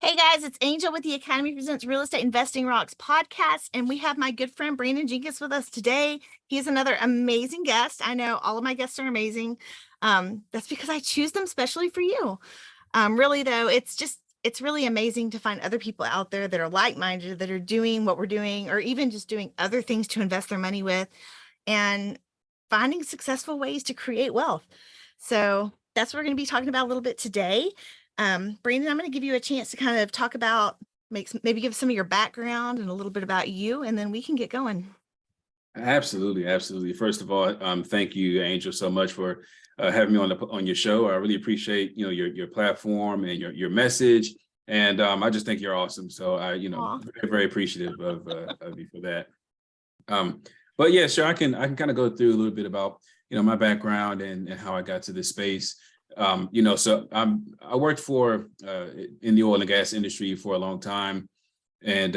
Hey guys, it's Angel with the Academy Presents Real Estate Investing Rocks podcast, and we have my good friend Brandon Jenkins with us today. He's another amazing guest. I know all of my guests are amazing. That's because I choose them specially for you. Really though, it's really amazing to find other people out there that are like-minded, that are doing what we're doing, or even just doing other things to invest their money with, and finding successful ways to create wealth. So that's what we're going to be talking about a little bit today. Brandon, I'm going to give you a chance to kind of talk about, maybe give some of your background and a little bit about you, and then we can get going. Absolutely, absolutely. First of all, thank you, Angel, so much for having me on your show. I really appreciate your platform and your message, and I just think you're awesome. So Aw. very, very appreciative of you for that. But yeah, sure, I can kind of go through a little bit about my background and how I got to this space. So I worked for in the oil and gas industry for a long time, and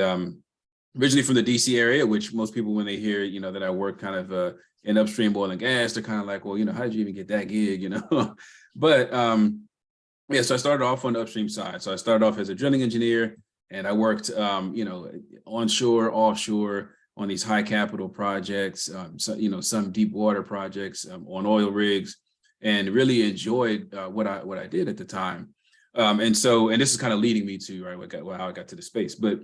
originally from the DC area, which most people, when they hear, that I work kind of in upstream oil and gas, they're kind of like, well, how did you even get that gig, But yeah, so I started off on the upstream side. So I started off as a drilling engineer, and I worked, onshore, offshore on these high capital projects, some deep water projects on oil rigs, and really enjoyed what I did at the time. And this is kind of leading me to how I got to the space. But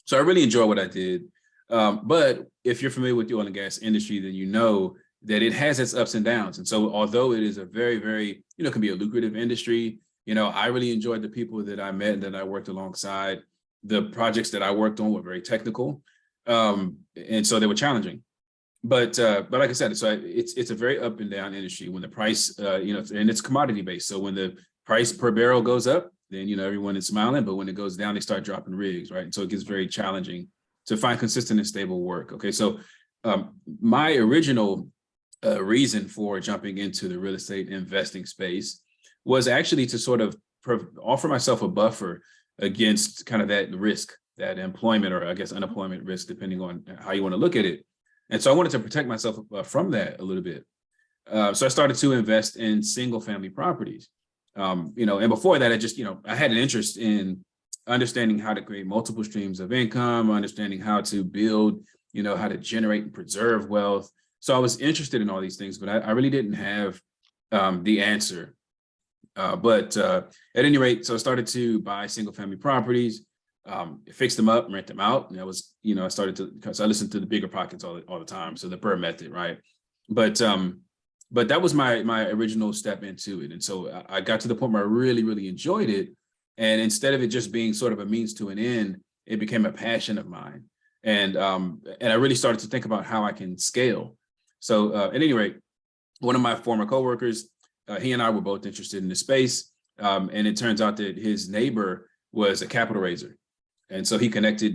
so I really enjoy what I did. But if you're familiar with the oil and gas industry, then you know that it has its ups and downs. And so although it is a very, very, can be a lucrative industry, I really enjoyed the people that I met and that I worked alongside. The projects that I worked on were very technical. And so they were challenging. But like I said, so it's a very up and down industry. When the price, and it's commodity based. So when the price per barrel goes up, then everyone is smiling. But when it goes down, they start dropping rigs, right? And so it gets very challenging to find consistent and stable work. Okay, so my original reason for jumping into the real estate investing space was actually to sort of offer myself a buffer against kind of that risk, that employment, or I guess unemployment risk, depending on how you want to look at it. And so I wanted to protect myself from that a little bit. So I started to invest in single family properties. And before that, I had an interest in understanding how to create multiple streams of income, understanding how to build, how to generate and preserve wealth. So I was interested in all these things, but I really didn't have the answer. But at any rate, so I started to buy single family properties, fix them up, rent them out. And that was, I started to, because I listened to the Bigger Pockets all the time. So the Burr method, right? But that was my original step into it. And so I got to the point where I really, really enjoyed it. And instead of it just being sort of a means to an end, it became a passion of mine. And I really started to think about how I can scale. So at any rate, one of my former coworkers, he and I were both interested in the space. And it turns out that his neighbor was a capital raiser. And so he connected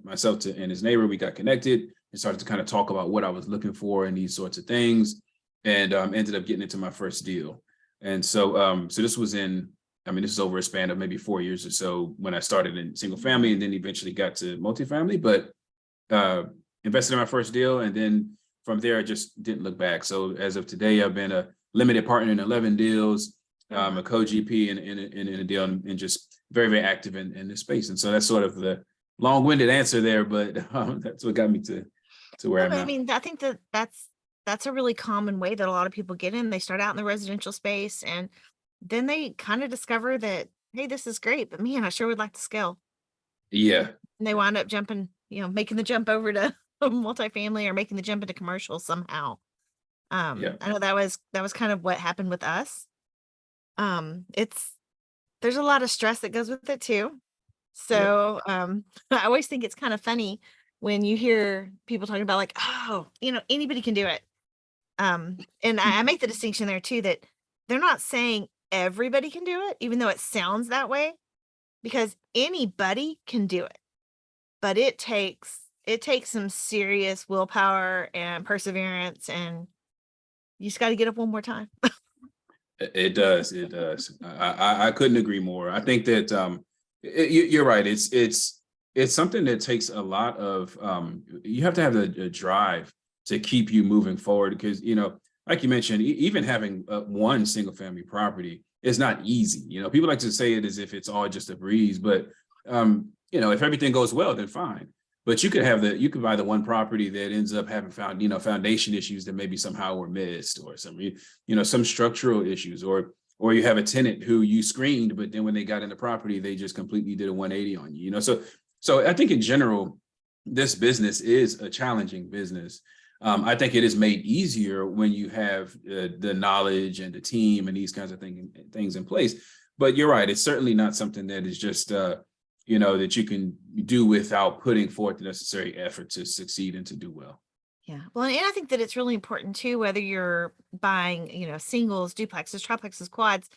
myself and his neighbor. We got connected and started to kind of talk about what I was looking for and these sorts of things, and ended up getting into my first deal. And so this was this is over a span of maybe 4 years or so when I started in single family, and then eventually got to multifamily, but invested in my first deal. And then from there, I just didn't look back. So as of today, I've been a limited partner in 11 deals, a co-GP in a deal, and just very, very active in this space. And so that's sort of the long-winded answer there, but that's what got me to where I'm I at. mean, I think that's a really common way that a lot of people get in. They start out in the residential space, and then they kind of discover that, hey, this is great, but man, I sure would like to scale. Yeah, And they wind up jumping, making the jump over to multifamily, or making the jump into commercial somehow. yeah, I know that was kind of what happened with us. It's There's a lot of stress that goes with it too. yeah. So, I always think it's kind of funny when you hear people talking about like, oh, anybody can do it. And I make the distinction there too, that they're not saying everybody can do it, even though it sounds that way, because anybody can do it. But it takes some serious willpower and perseverance, and you just got to get up one more time. It does. It does. I couldn't agree more. I think that you're right. It's something that takes a lot of, you have to have the drive to keep you moving forward, because like you mentioned, even having one single family property it's not easy. You know, people like to say it as if it's all just a breeze, but you know, if everything goes well, then fine. But you could buy the one property that ends up having foundation issues that maybe somehow were missed, or some structural issues, or you have a tenant who you screened, but then when they got in the property, they just completely did a 180 on you. You know, so I think in general, this business is a challenging business. I think it is made easier when you have the knowledge and the team and these kinds of things in place. But you're right; it's certainly not something that is just that you can do without putting forth the necessary effort to succeed and to do well. Yeah. Well, and I think that it's really important too, whether you're buying, singles, duplexes, triplexes, quads.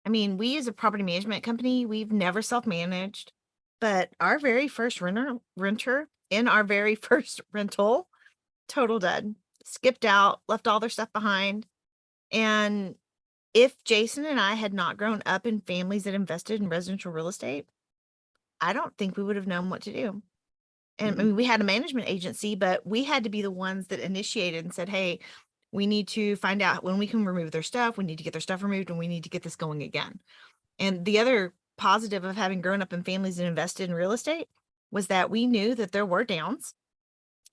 I mean, we as a property management company, we've never self-managed, but our very first renter in our very first rental, total dead, skipped out, left all their stuff behind. And if Jason and I had not grown up in families that invested in residential real estate, I don't think we would have known what to do. And I Mhm. mean, we had a management agency, but we had to be the ones that initiated and said, hey, we need to find out when we can remove their stuff. We need to get their stuff removed and we need to get this going again. And the other positive of having grown up in families that invested in real estate was that we knew that there were downs,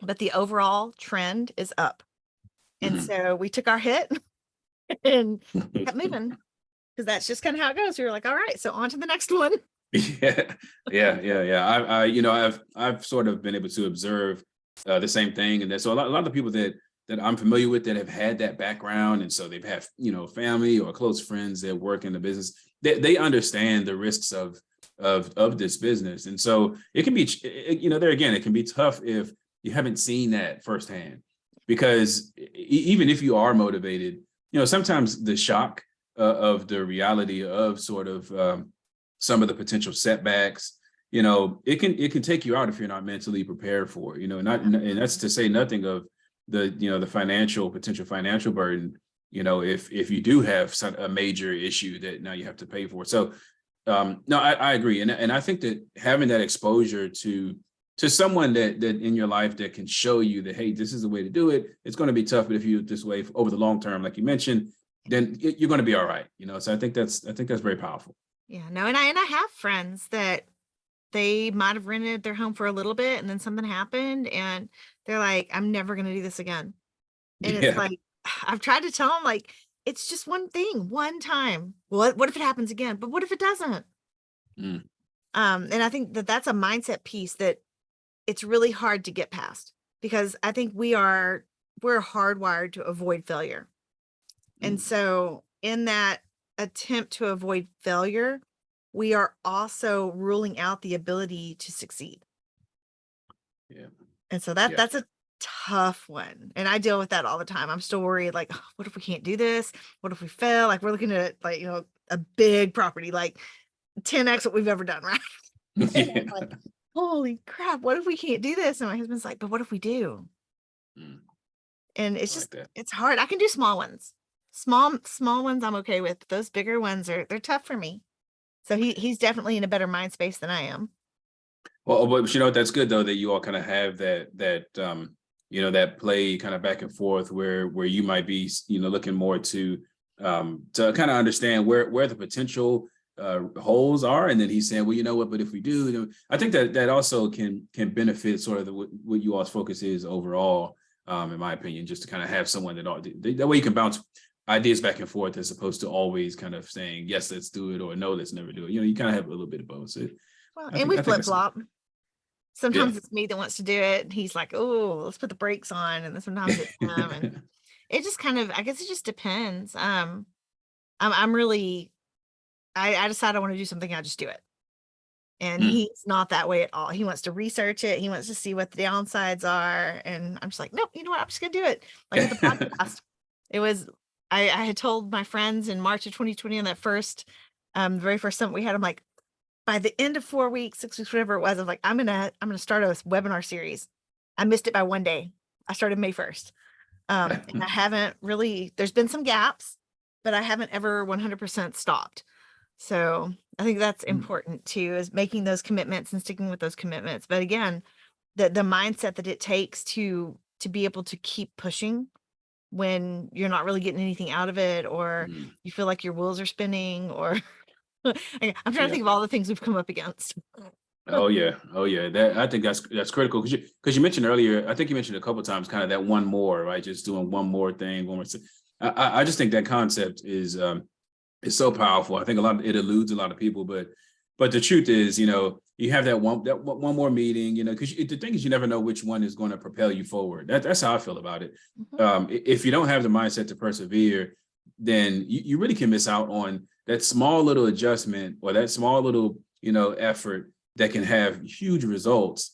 but the overall trend is up. And Mhm. so we took our hit and kept moving because that's just kind of how it goes. We were like, all right, so on to the next one. Yeah, yeah. I've sort of been able to observe the same thing, and so a lot of the people that I'm familiar with that have had that background, and so they've had family or close friends that work in the business. They understand the risks of this business, and so it can be there again. It can be tough if you haven't seen that firsthand, because even if you are motivated, sometimes the shock of the reality of sort of some of the potential setbacks, it can take you out if you're not mentally prepared for it, and that's to say nothing of the potential financial burden, if you do have a major issue that now you have to pay for. So no, I agree. And I think that having that exposure to someone that in your life that can show you that, hey, this is the way to do it. It's going to be tough, but if you do it this way over the long term, like you mentioned, then you're going to be all right. So I think that's very powerful. Yeah, no, and I have friends that they might have rented their home for a little bit and then something happened and they're like, I'm never going to do this again. And it's Yeah. like, I've tried to tell them, like, it's just one thing, one time. What if it happens again? But what if it doesn't? Mm, And I think that that's a mindset piece that it's really hard to get past because I think we're hardwired to avoid failure. And mm, so in that attempt to avoid failure, we are also ruling out the ability to succeed. yeah. And so Yeah. that's a tough one. And I deal with that all the time. I'm still worried, like, "Oh, what if we can't do this? What if we fail?" Like we're looking at like, a big property, like 10x what we've ever done, right? And I'm like, Yeah. holy crap, what if we can't do this? And my husband's like, but what if we do? Mm, And I it's like just, that. it's hard. I can do small ones. Small ones I'm okay with. Those bigger ones they're tough for me. So he's definitely in a better mind space than I am. Well, but that's good though that you all kind of have that play kind of back and forth where you might be looking more to kind of understand where the potential holes are, and then he's saying, well, you know what, but if we do, I think that also can benefit sort of what you all's focus is overall, in my opinion, just to kind of have someone that way you can bounce ideas back and forth as opposed to always kind of saying yes, let's do it, or no, let's never do it. You kind of have a little bit of both. So Well, I and think we I think flip that's flop. yeah. Sometimes it's me that wants to do it. And he's like, oh, let's put the brakes on. And then sometimes it's him. And it just kind of, I guess it just depends. I'm really, I decide I want to do something, I just do it. And Mm. he's not that way at all. He wants to research it. He wants to see what the downsides are. And I'm just like, nope, you know what? I'm just gonna do it. Like with the podcast. It was I had told my friends in March of 2020 on that the very first summit we had, I'm like, by the end of 4 weeks, 6 weeks, whatever it was, I'm like, I'm gonna start a webinar series. I missed it by one day. I started May 1st. And I haven't really, there's been some gaps, but I haven't ever 100% stopped. So I think that's Mm. important too, is making those commitments and sticking with those commitments. But again, the mindset that it takes to be able to keep pushing when you're not really getting anything out of it, or Mhm. you feel like your wheels are spinning, or I'm trying to Yeah. think of all the things we've come up against. Oh yeah, oh yeah. That I think that's critical because you mentioned earlier. I think you mentioned a couple of times kind of that one more, right? Just doing one more thing, one more. I just think that concept is so powerful. I think it eludes a lot of people, but the truth is, you have that one more meeting, because the thing is, you never know which one is going to propel you forward. That's how I feel about it. Mhm. If you don't have the mindset to persevere, then you really can miss out on that small little adjustment or that small little effort that can have huge results.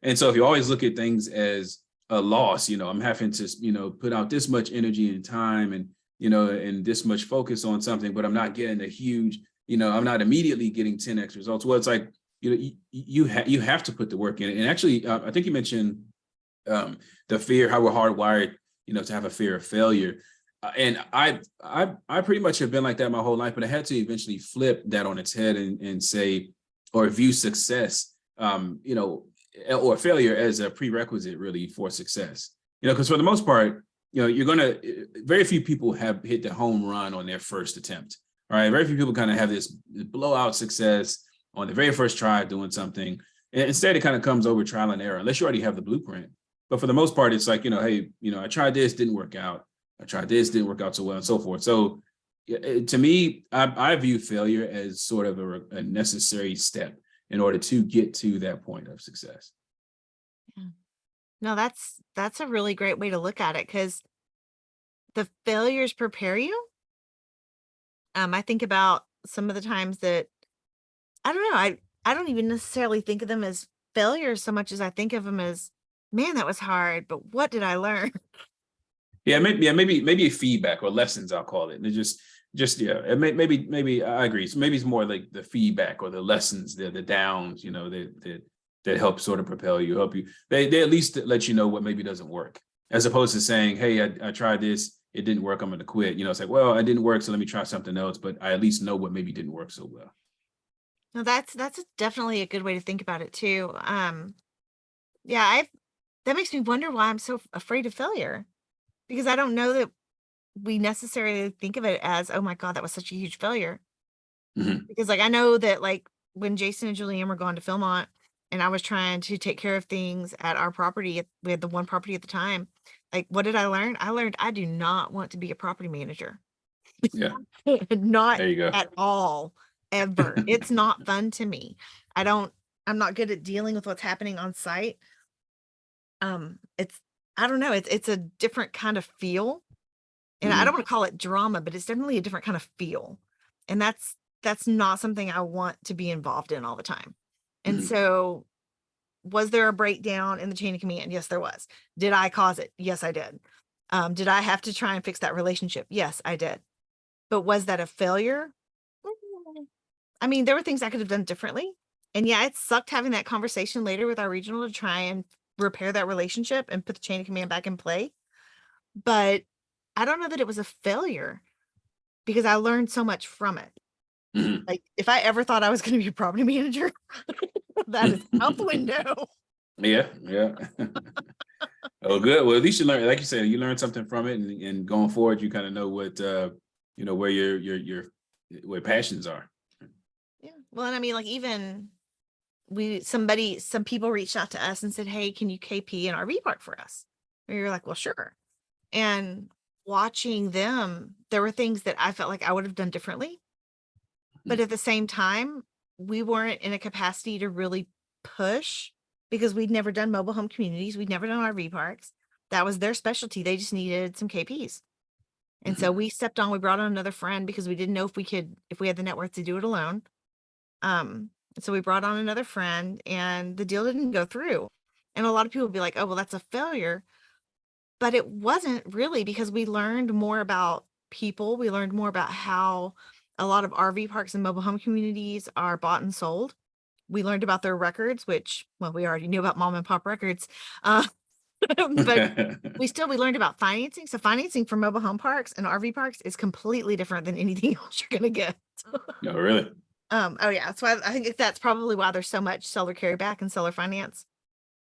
And so if you always look at things as a loss, I'm having to put out this much energy and time and this much focus on something, but I'm not getting a huge, I'm not immediately getting 10x results. Well, it's like, you have to put the work in it. And actually, I think you mentioned the fear, how we're hardwired, to have a fear of failure. And I pretty much have been like that my whole life, but I had to eventually flip that on its head and say, or view success, or failure as a prerequisite really for success. Because for the most part, very few people have hit the home run on their first attempt. All right. Very few people kind of have this blowout success on the very first try of doing something. And instead, it kind of comes over trial and error, unless you already have the blueprint. But for the most part, it's like, hey, I tried this, didn't work out. I tried this, didn't work out so well, and so forth. So to me, I view failure as sort of a necessary step in order to get to that point of success. Yeah. No, that's a really great way to look at it, because the failures prepare you. I think about some of the times that I don't know, I don't even necessarily think of them as failures so much as I think of them as, man, that was hard, but what did I learn? Maybe a feedback or lessons, I'll call it. They're just yeah, maybe I agree. So maybe it's more like the feedback or the lessons, the downs, that help sort of propel you, help you. They at least let you know what maybe doesn't work, as opposed to saying, hey, I tried this, it didn't work, I'm going to quit. It's like, well, I didn't work, so let me try something else. But I at least know what maybe didn't work so well. No, definitely a good way to think about it too. Yeah, I that makes me wonder why I'm so afraid of failure, because I don't know that we necessarily think of it as, oh my God, that was such a huge failure. Mhm. Because like I know that like when Jason and Julianne were gone to Philmont and I was trying to take care of things at our property, we had the one property at the time. Like, what did I learn? I learned I do not want to be a property manager. Yeah, Not there you go. at all, ever. It's not fun to me. I don't I'm not good at dealing with what's happening on site. It's I don't know, it's a different kind of feel. And I don't Mhm. wanna call it drama, but it's definitely a different kind of feel. And that's not something I want to be involved in all the time. And Mhm. so, was there a breakdown in the chain of command? Yes, there was. Did I cause it? Yes, I did. Did I have to try and fix that relationship? Yes, I did. But was that a failure? Mm, I mean, there were things I could have done differently. And yeah, it sucked having that conversation later with our regional to try and repair that relationship and put the chain of command back in play. But I don't know that it was a failure because I learned so much from it. Mhm. Like, if I ever thought I was gonna be a property manager, that is out the window. Yeah, yeah. Oh, good. Well, at least you learn, like you said, you learned something from it, and going forward, you kind of know what where your where passions are. Yeah. Well, and I mean, like, even some people reached out to us and said, "Hey, can you KP an RV park for us?" And you're like, "Well, sure." And watching them, there were things that I felt like I would have done differently, but at the same time, we weren't in a capacity to really push because we'd never done mobile home communities, we'd never done RV parks. That was their specialty. They just needed some KPs. And so Mhm. we stepped on, we brought on another friend because we didn't know if we had the net worth to do it alone. So we brought on another friend and the deal didn't go through. And a lot of people would be like, oh, well, that's a failure. But it wasn't really, because we learned more about people. We learned more about how a lot of RV parks and mobile home communities are bought and sold. We learned about their records, which, well, we already knew about mom and pop records. Uh, but we learned about financing. So financing for mobile home parks and RV parks is completely different than anything else you're gonna get. No, really. Oh yeah, that's why I think that's probably why there's so much seller carryback and seller finance.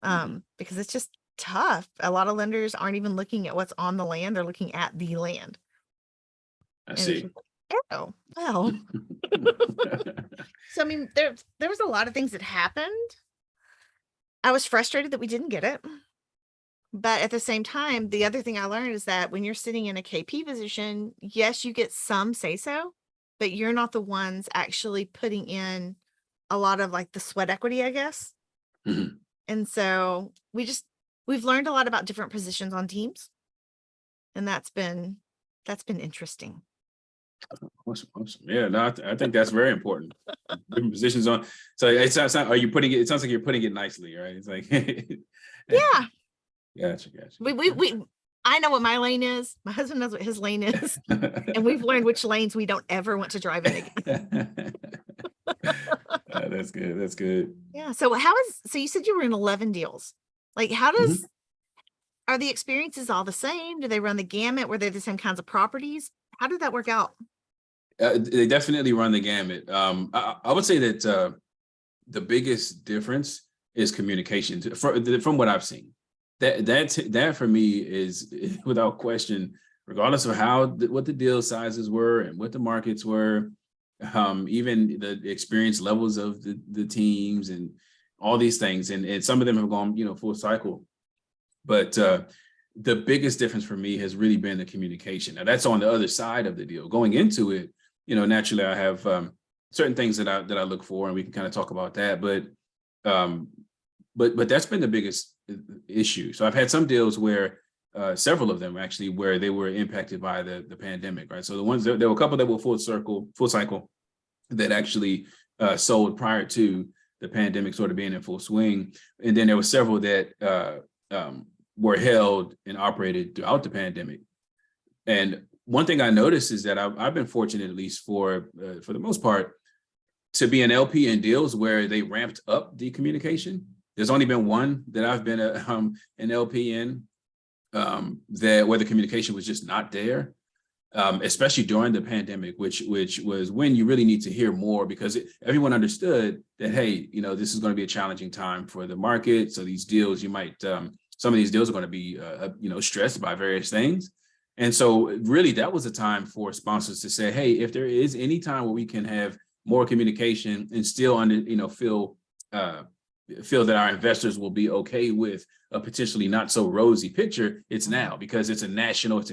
Mhm. Because it's just tough. A lot of lenders aren't even looking at what's on the land, they're looking at the land. I And it's see. just like, oh, well. So I mean, there was a lot of things that happened. I was frustrated that we didn't get it. But at the same time, the other thing I learned is that when you're sitting in a KP position, yes, you get some say so, but you're not the ones actually putting in a lot of like the sweat equity, I guess. Mhm. And so we've learned a lot about different positions on teams, and that's been interesting. Awesome, awesome. Yeah, no, I think that's very important. Different positions on. So it sounds. Are you putting it? It sounds like you're putting it nicely, right? It's like, Yeah. gotcha, gotcha. We I know what my lane is. My husband knows what his lane is. And we've learned which lanes we don't ever want to drive in again. That's good. That's good. Yeah. So so you said you were in 11 deals. Like Mhm. are the experiences all the same? Do they run the gamut? Were they the same kinds of properties? How did that work out? They definitely run the gamut. I would say that the biggest difference is communication from what I've seen. That for me is without question, regardless of what the deal sizes were and what the markets were, even the experience levels of the teams and all these things, and some of them have gone full cycle, but the biggest difference for me has really been the communication. Now that's on the other side of the deal. Going into it, naturally I have certain things that I look for, and we can kind of talk about that. Um, but that's been the biggest issue. So I've had some deals where several of them actually where they were impacted by the pandemic, right? So the ones there were a couple that were full cycle that actually sold prior to the pandemic sort of being in full swing, and then there were several that were held and operated throughout the pandemic. And one thing I noticed is that I've been fortunate, at least for the most part, to be an LP in deals where they ramped up the communication. There's only been one that I've been an LP in that where the communication was just not there, especially during the pandemic, which was when you really need to hear more, because everyone understood that, hey, this is going to be a challenging time for the market. So these deals, some of these deals are going to be stressed by various things. And so really that was a time for sponsors to say, hey, if there is any time where we can have more communication and still feel that our investors will be okay with a potentially not so rosy picture, it's now, because it's an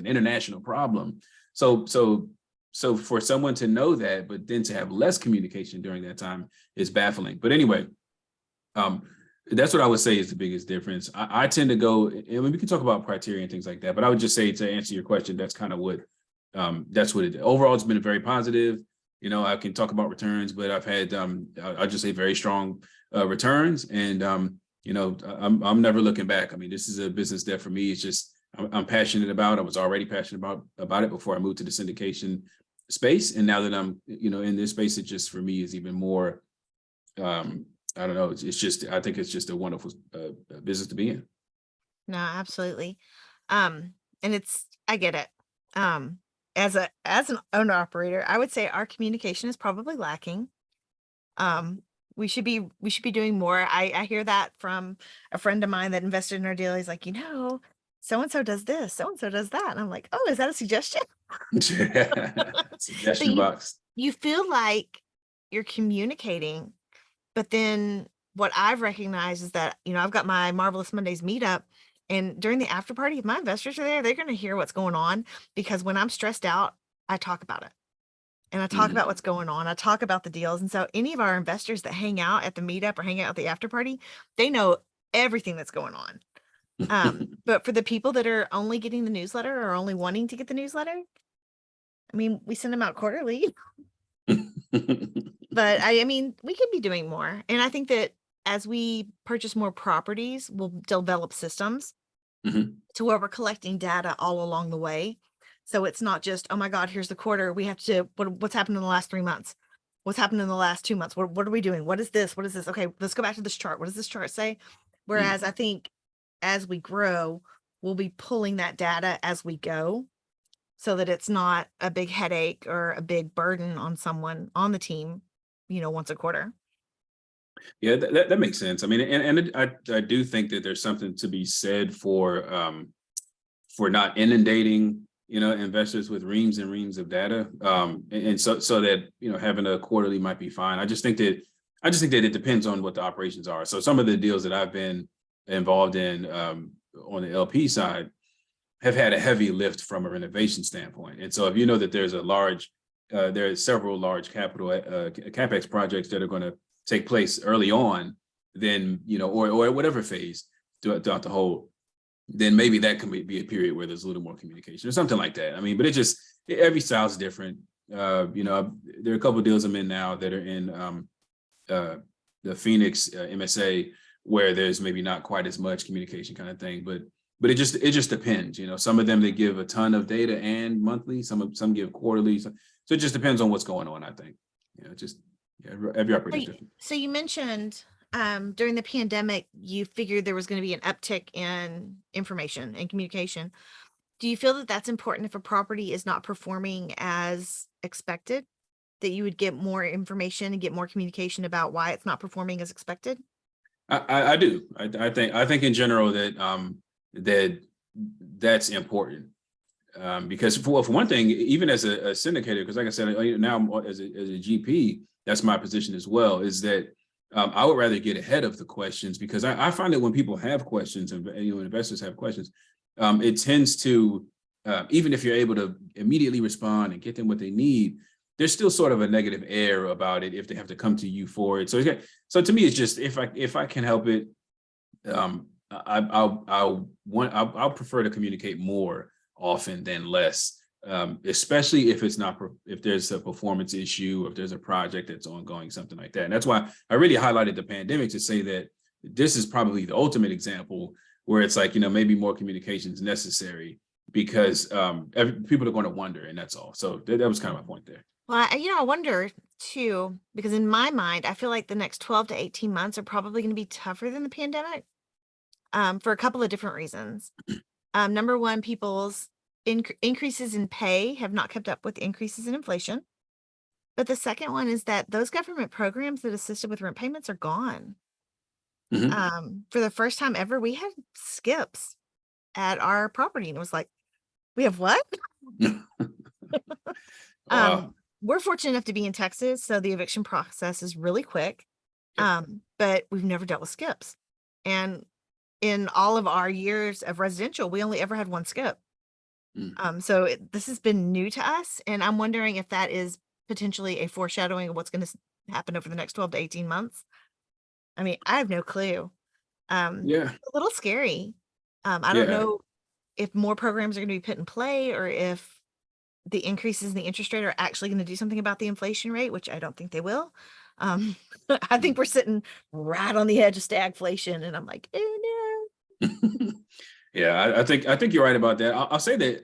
international problem. So for someone to know that, but then to have less communication during that time is baffling. But anyway, that's what I would say is the biggest difference. I tend to go, and we can talk about criteria and things like that, but I would just say, to answer your question, that's kind of what it is. Overall, it's been very positive. I can talk about returns, but I've had, I'll just say, very strong returns. And, I'm never looking back. I mean, this is a business that for me, it's just, I'm passionate about. I was already passionate about it before I moved to the syndication space. And now that I'm, in this space, it just, for me, is even more, I don't know. It's just, I think it's just a wonderful business to be in. No, absolutely. And I get it. As an owner operator, I would say our communication is probably lacking. We should be doing more. I hear that from a friend of mine that invested in our deal. He's like, so and so does this, so and so does that. And I'm like, oh, is that a suggestion? But Suggestion box. you feel like you're communicating, but then what I've recognized is that, I've got my Marvelous Mondays meetup, and during the after party, if my investors are there, they're going to hear what's going on, because when I'm stressed out, I talk about it. And I talk about Mhm. what's going on. I talk about the deals. And so any of our investors that hang out at the meetup or hang out at the after party, they know everything that's going on. But for the people that are only getting the newsletter or only wanting to get the newsletter, I mean, we send them out quarterly. But I mean, we could be doing more. And I think that as we purchase more properties, we'll develop systems Mhm. to where we're collecting data all along the way. So it's not just, oh my God, here's the quarter. We have to, what's happened in the last 3 months? What's happened in the last 2 months? What are we doing? What is this? What is this? Okay, let's go back to this chart. What does this chart say? Whereas I think as we grow, we'll be pulling that data as we go, so that it's not a big headache or a big burden on someone on the team, once a quarter. Yeah, that makes sense. I mean, I do think that there's something to be said for not inundating, investors with reams and reams of data. And so that, having a quarterly might be fine. I just think that it depends on what the operations are. So some of the deals that I've been involved in, on the LP side, have had a heavy lift from a renovation standpoint. And so if you know that there are several large capital capex projects that are going to take place early on, then, or whatever phase throughout the whole, then maybe that can be a period where there's a little more communication or something like that. I mean, but every style is different. There are a couple of deals I'm in now that are in the Phoenix MSA, where there's maybe not quite as much communication kind of thing, but it just depends. Some of them, they give a ton of data and monthly, some give quarterly. So it just depends on what's going on, I think. Every operator is different. So you mentioned during the pandemic, you figured there was going to be an uptick in information and communication. Do you feel that that's important if a property is not performing as expected, that you would get more information and get more communication about why it's not performing as expected? I do. I think in general that's important. Because for one thing, even as a syndicator, because like I said, now as a GP, that's my position as well, is that I would rather get ahead of the questions, because I find that when people have questions and investors have questions, it tends to, even if you're able to immediately respond and get them what they need, there's still sort of a negative air about it if they have to come to you for it. So to me, it's just, if I can help it, I'll prefer to communicate more often than less, especially if if there's a performance issue, or if there's a project that's ongoing, something like that. And that's why I really highlighted the pandemic, to say that this is probably the ultimate example where it's like, maybe more communication is necessary, because people are going to wonder, and that's all. So that was kind of my point there. Well, I wonder too, because in my mind, I feel like the next 12 to 18 months are probably going to be tougher than the pandemic, for a couple of different reasons. Number one, people's increases in pay have not kept up with increases in inflation. But the second one is that those government programs that assisted with rent payments are gone. For the first time ever, we had skips at our property, and it was like, we have what? Wow. We're fortunate enough to be in Texas, so the eviction process is really quick. Yep. But we've never dealt with skips. And in all of our years of residential, we only ever had one skip. So this has been new to us, and I'm wondering if that is potentially a foreshadowing of what's going to happen over the next 12 to 18 months. I mean, I have no clue. Yeah. A little scary. I don't Yeah. know if more programs are going to be put in play, or if the increases in the interest rate are actually going to do something about the inflation rate, which I don't think they will. I think we're sitting right on the edge of stagflation, and I'm like, oh no. Yeah, I think you're right about that. I'll say that,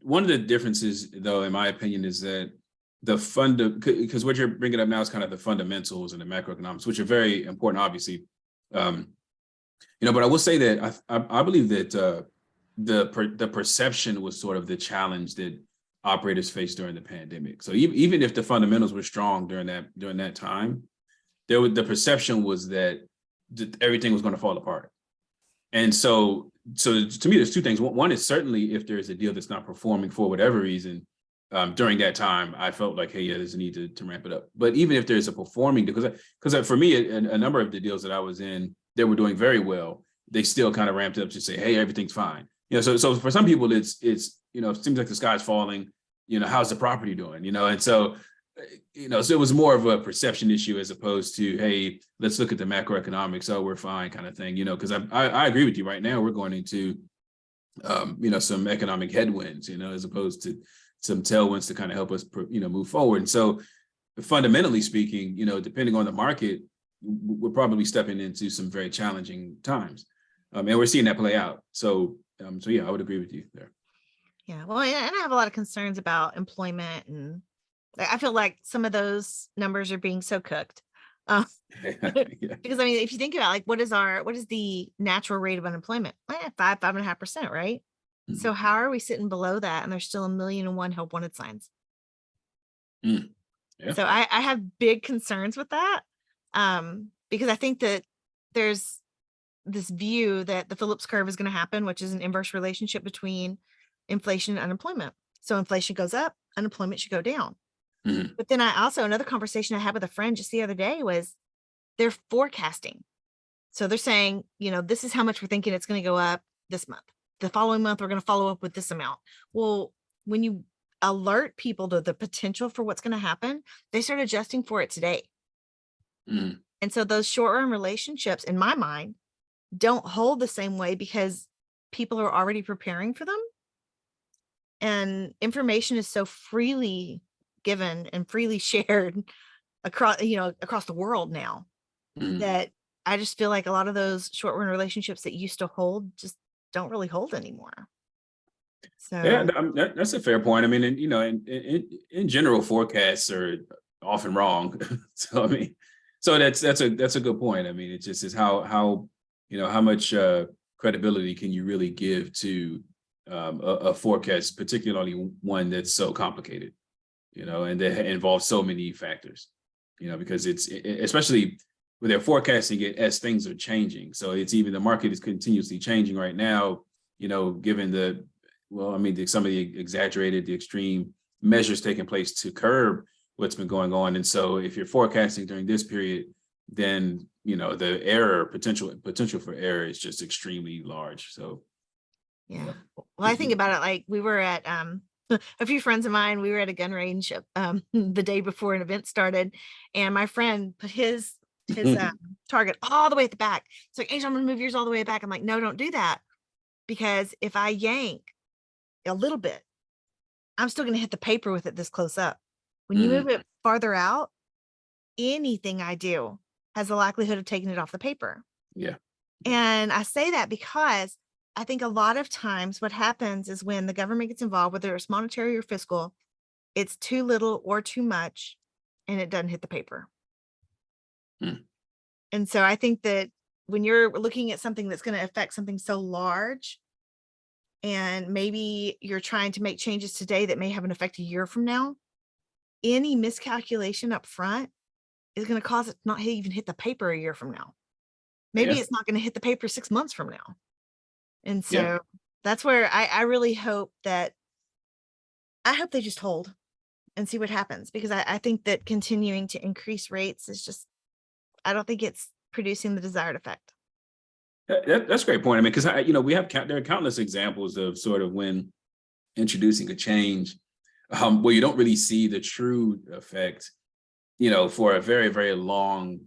one of the differences, though, in my opinion, is that because what you're bringing up now is kind of the fundamentals and the macroeconomics, which are very important, obviously. But I will say that I believe that the perception was sort of the challenge that operators faced during the pandemic. So even if the fundamentals were strong during that time, the perception was that everything was going to fall apart. And so to me, there's two things. One is, certainly if there's a deal that's not performing for whatever reason, during that time, I felt like, hey, yeah, there's a need to ramp it up. But even if there's a performing, because for me, a number of the deals that I was in, they were doing very well, they still kind of ramped up to say, hey, everything's fine. So for some people, it seems like the sky's falling, how's the property doing, and so it was more of a perception issue, as opposed to, hey, let's look at the macroeconomics, oh, we're fine, kind of thing, because I agree with you. Right now, we're going into some economic headwinds, as opposed to some tailwinds to kind of help us move forward. And so fundamentally speaking, depending on the market, we're probably stepping into some very challenging times, and we're seeing that play out. So yeah, I would agree with you there. Yeah, well, and I have a lot of concerns about employment, and I feel like some of those numbers are being so cooked. Yeah. Because I mean, if you think about, like, what is the natural rate of unemployment? 5.5%, right? Mhm. So how are we sitting below that, and there's still 1,000,001 help wanted signs? Yeah. So I have big concerns with that. Because I think that there's this view that the Phillips curve is going to happen, which is an inverse relationship between inflation and unemployment. So inflation goes up, unemployment should go down. Mhm. But then another conversation I had with a friend just the other day was they're forecasting. So they're saying, this is how much we're thinking it's going to go up this month. The following month, we're going to follow up with this amount. Well, when you alert people to the potential for what's going to happen, they start adjusting for it today. Mhm. And so those short-run relationships, in my mind, don't hold the same way because people are already preparing for them. And information is so freely given and freely shared across the world now Mhm. that I just feel like a lot of those short-run relationships that used to hold just don't really hold anymore. Yeah, So, that's a fair point. I mean, and, in general, forecasts are often wrong. So I mean, so that's a good point. I mean, it just is how much credibility can you really give to a forecast, particularly one that's so complicated, and that involves so many factors, because especially when they're forecasting it as things are changing. So it's even the market is continuously changing right now, given some of the exaggerated, the extreme measures taking place to curb what's been going on. And so if you're forecasting during this period, then, the potential for error is just extremely large. So, yeah. yeah. Well, I think about it like we were at a few friends of mine, we were at a gun range the day before an event started, and my friend put his target all the way at the back. So like, Angel, I'm gonna move yours all the way back. I'm like, no, don't do that. Because if I yank a little bit, I'm still gonna hit the paper with it this close up. When you move Mhm. it farther out, anything I do has the likelihood of taking it off the paper. Yeah. Yeah. And I say that because I think a lot of times what happens is when the government gets involved, whether it's monetary or fiscal, it's too little or too much, and it doesn't hit the paper. Mm. And so I think that when you're looking at something that's going to affect something so large, and maybe you're trying to make changes today that may have an effect a year from now, any miscalculation up front is going to cause it to not even hit the paper a year from now. Maybe Yeah. it's not going to hit the paper 6 months from now. And Yeah. so that's where I really hope that I hope they just hold and see what happens, because I think that continuing to increase rates is just, I don't think it's producing the desired effect. That's a great point. I mean, because there are countless examples of sort of when introducing a change, where you don't really see the true effect, for a very, very long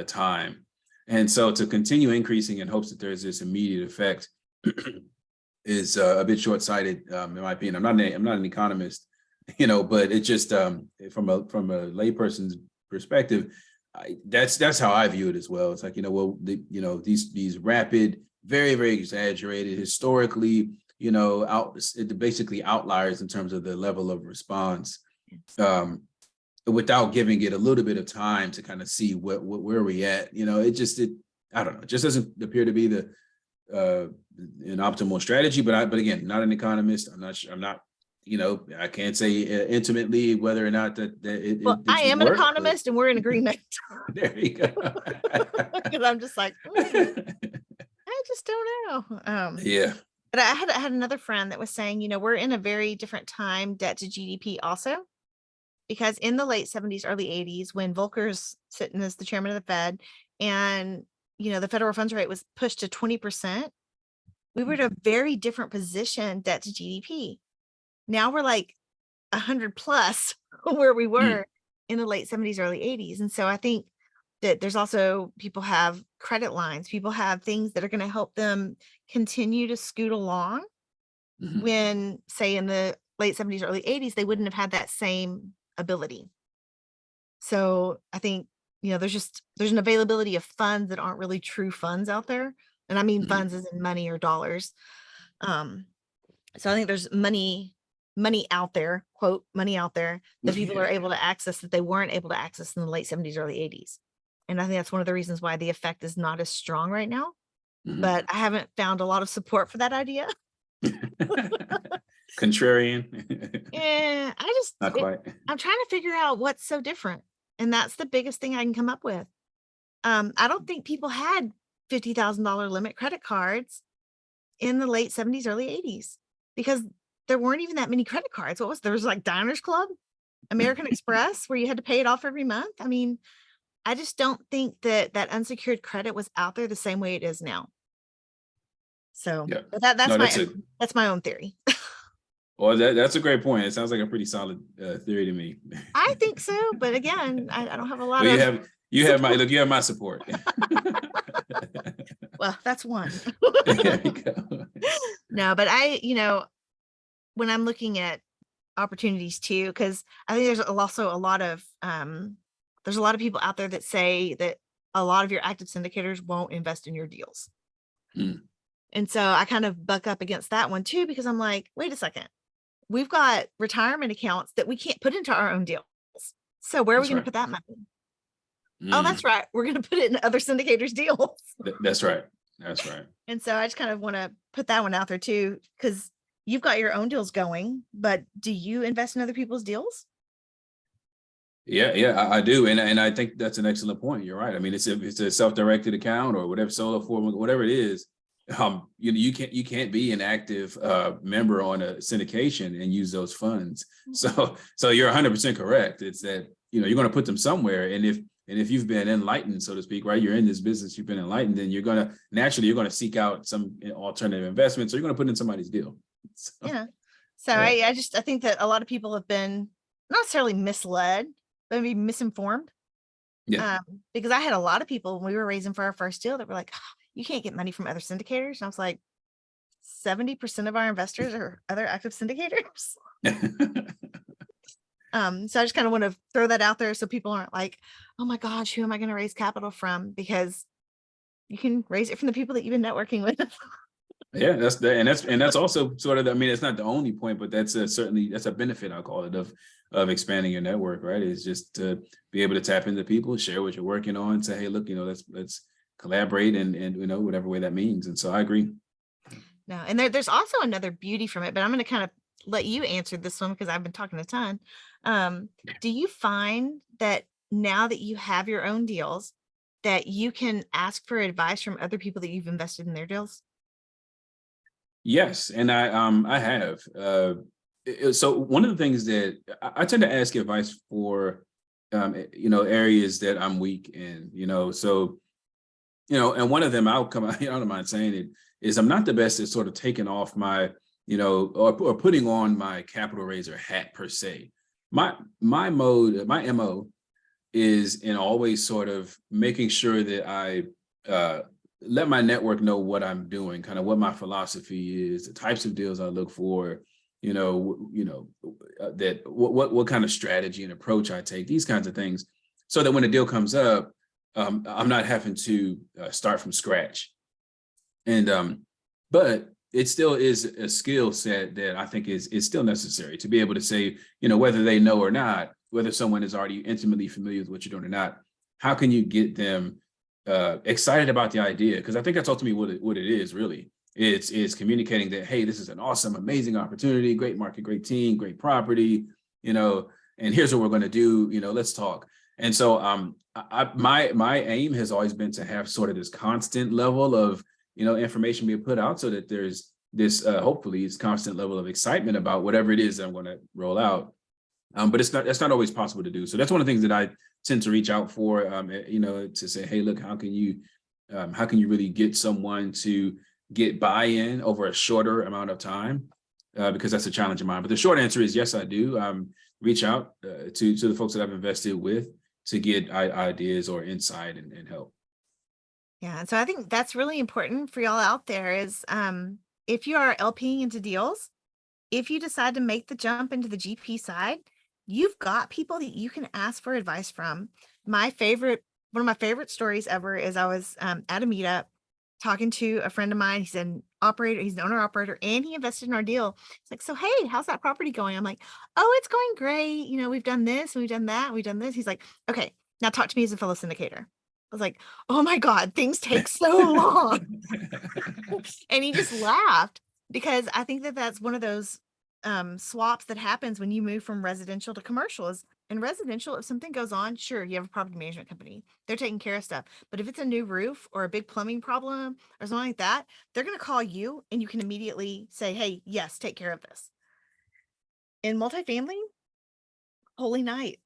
time. And so to continue increasing in hopes that there's this immediate effect is a bit short-sighted, in my opinion. I'm not an economist, but it just from a layperson's perspective, that's how I view it as well. It's like, these rapid, very, very exaggerated, historically, basically outliers in terms of the level of response. Without giving it a little bit of time to kind of see where we at, I don't know, it just doesn't appear to be the an optimal strategy. But again, not an economist. I'm not, I can't say intimately whether or not Well, I it would am an work, but economist and we're in agreement. there you go. Because I'm just like, I just don't know. Yeah. But I had another friend that was saying, we're in a very different time, debt to GDP also, because in the late 70s, early 80s, when Volcker's sitting as the chairman of the Fed, and the federal funds rate was pushed to 20%, we were at a very different position, debt to GDP. Now we're like 100 plus where we Mm. were in the late 70s, early 80s. And so I think that there's also, people have credit lines, people have things that are going to help them continue to scoot along, Mhm. when, say, in the late 70s, early 80s, they wouldn't have had that same ability. So I think, there's an availability of funds that aren't really true funds out there. And I mean Mhm. funds as in money or dollars. Um, so I think there's money out there, quote, money out there that people are Yeah. able to access that they weren't able to access in the late 70s, early 80s. And I think that's one of the reasons why the effect is not as strong right now. Mhm. But I haven't found a lot of support for that idea. Contrarian. Yeah, Not quite. I'm trying to figure out what's so different. And that's the biggest thing I can come up with. I don't think people had $50,000 limit credit cards in the late 70s, early 80s because there weren't even that many credit cards. There was like Diners Club, American Express, where you had to pay it off every month. I mean, I just don't think that that unsecured credit was out there the same way it is now. So, Yeah. but No, that's my own theory. well, that's a great point. It sounds like a pretty solid theory to me. I think so, but again, I don't have a lot Well, of you have my support. look. You have my support. Well, that's one. There you go. No, but when I'm looking at opportunities too, because I think there's also there's a lot of people out there that say that a lot of your active syndicators won't invest in your deals. Mm. And so I kind of buck up against that one too, because I'm like, wait a second, we've got retirement accounts that we can't put into our own deals. So where are we That's going to right. put that money? Oh, Mm. that's right. We're going to put it in other syndicators' deals. That's right. That's right. And so I just kind of want to put that one out there too, because you've got your own deals going, but do you invest in other people's deals? Yeah, I do, and I think that's an excellent point. You're right. I mean, it's a self-directed account or whatever, solo form, whatever it is. You can't be an active member on a syndication and use those funds. So you're 100% correct. It's that you're going to put them somewhere, and if you've been enlightened, so to speak, right, you're in this business, you've been enlightened, then you're going to seek out some alternative investments, or you're going to put in somebody's deal. So, Yeah. So yeah. I think that a lot of people have been not necessarily misled, but maybe misinformed. Yeah. Because I had a lot of people when we were raising for our first deal that were like, "Oh, you can't get money from other syndicators." And I was like, 70% of our investors are other active syndicators. So I just kind of want to throw that out there so people aren't like, oh my gosh, who am I going to raise capital from? Because you can raise it from the people that you've been networking with. Yeah, that's also sort of, I mean, it's not the only point, but certainly that's a benefit, I'll call it, of expanding your network, right? Is just to be able to tap into people, share what you're working on, say, hey, look, let's collaborate and whatever way that means. And so I agree. No, and there's also another beauty from it, but I'm going to kind of let you answer this one because I've been talking a ton. Do you find that now that you have your own deals, that you can ask for advice from other people that you've invested in their deals? Yes, and I have. So one of the things that I tend to ask advice for, areas that I'm weak in, so, and one of them I'll come out, I don't mind saying it, is I'm not the best at sort of taking off my, or putting on my capital raiser hat per se. My MO is in always sort of making sure that I let my network know what I'm doing, kind of what my philosophy is, the types of deals I look for, that what kind of strategy and approach I take, these kinds of things, so that when a deal comes up, I'm not having to start from scratch. And but it still is a skill set that I think is still necessary to be able to say, whether they know or not, whether someone is already intimately familiar with what you're doing or not, how can you get them excited about the idea? Because I think that's ultimately what it is, really. It's communicating that, hey, this is an awesome, amazing opportunity, great market, great team, great property, and here's what we're going to do, let's talk. And so my aim has always been to have sort of this constant level of, information being put out, so that there's this hopefully this constant level of excitement about whatever it is that I'm going to roll out. But that's not always possible to do. So that's one of the things that I tend to reach out for, to say, hey, look, how can you really get someone to get buy-in over a shorter amount of time? Because that's a challenge of mine. But the short answer is yes, I do reach out to the folks that I've invested with to get ideas or insight and help. Yeah. And so I think that's really important for y'all out there is if you are LPing into deals, if you decide to make the jump into the GP side, you've got people that you can ask for advice from. One of my favorite stories ever is I was at a meetup talking to a friend of mine. He's an operator, he's an owner operator, and he invested in our deal. It's like, so hey, how's that property going? I'm like, oh, it's going great. We've done this, and we've done that, and we've done this. He's like, okay, now talk to me as a fellow syndicator. I was like, oh my God, things take so long. And he just laughed because I think that that's one of those swaps that happens when you move from residential to commercial is In residential, if something goes on, sure, you have a property management company. They're taking care of stuff. But if it's a new roof or a big plumbing problem or something like that, they're going to call you and you can immediately say, hey, yes, take care of this. In multifamily, holy night.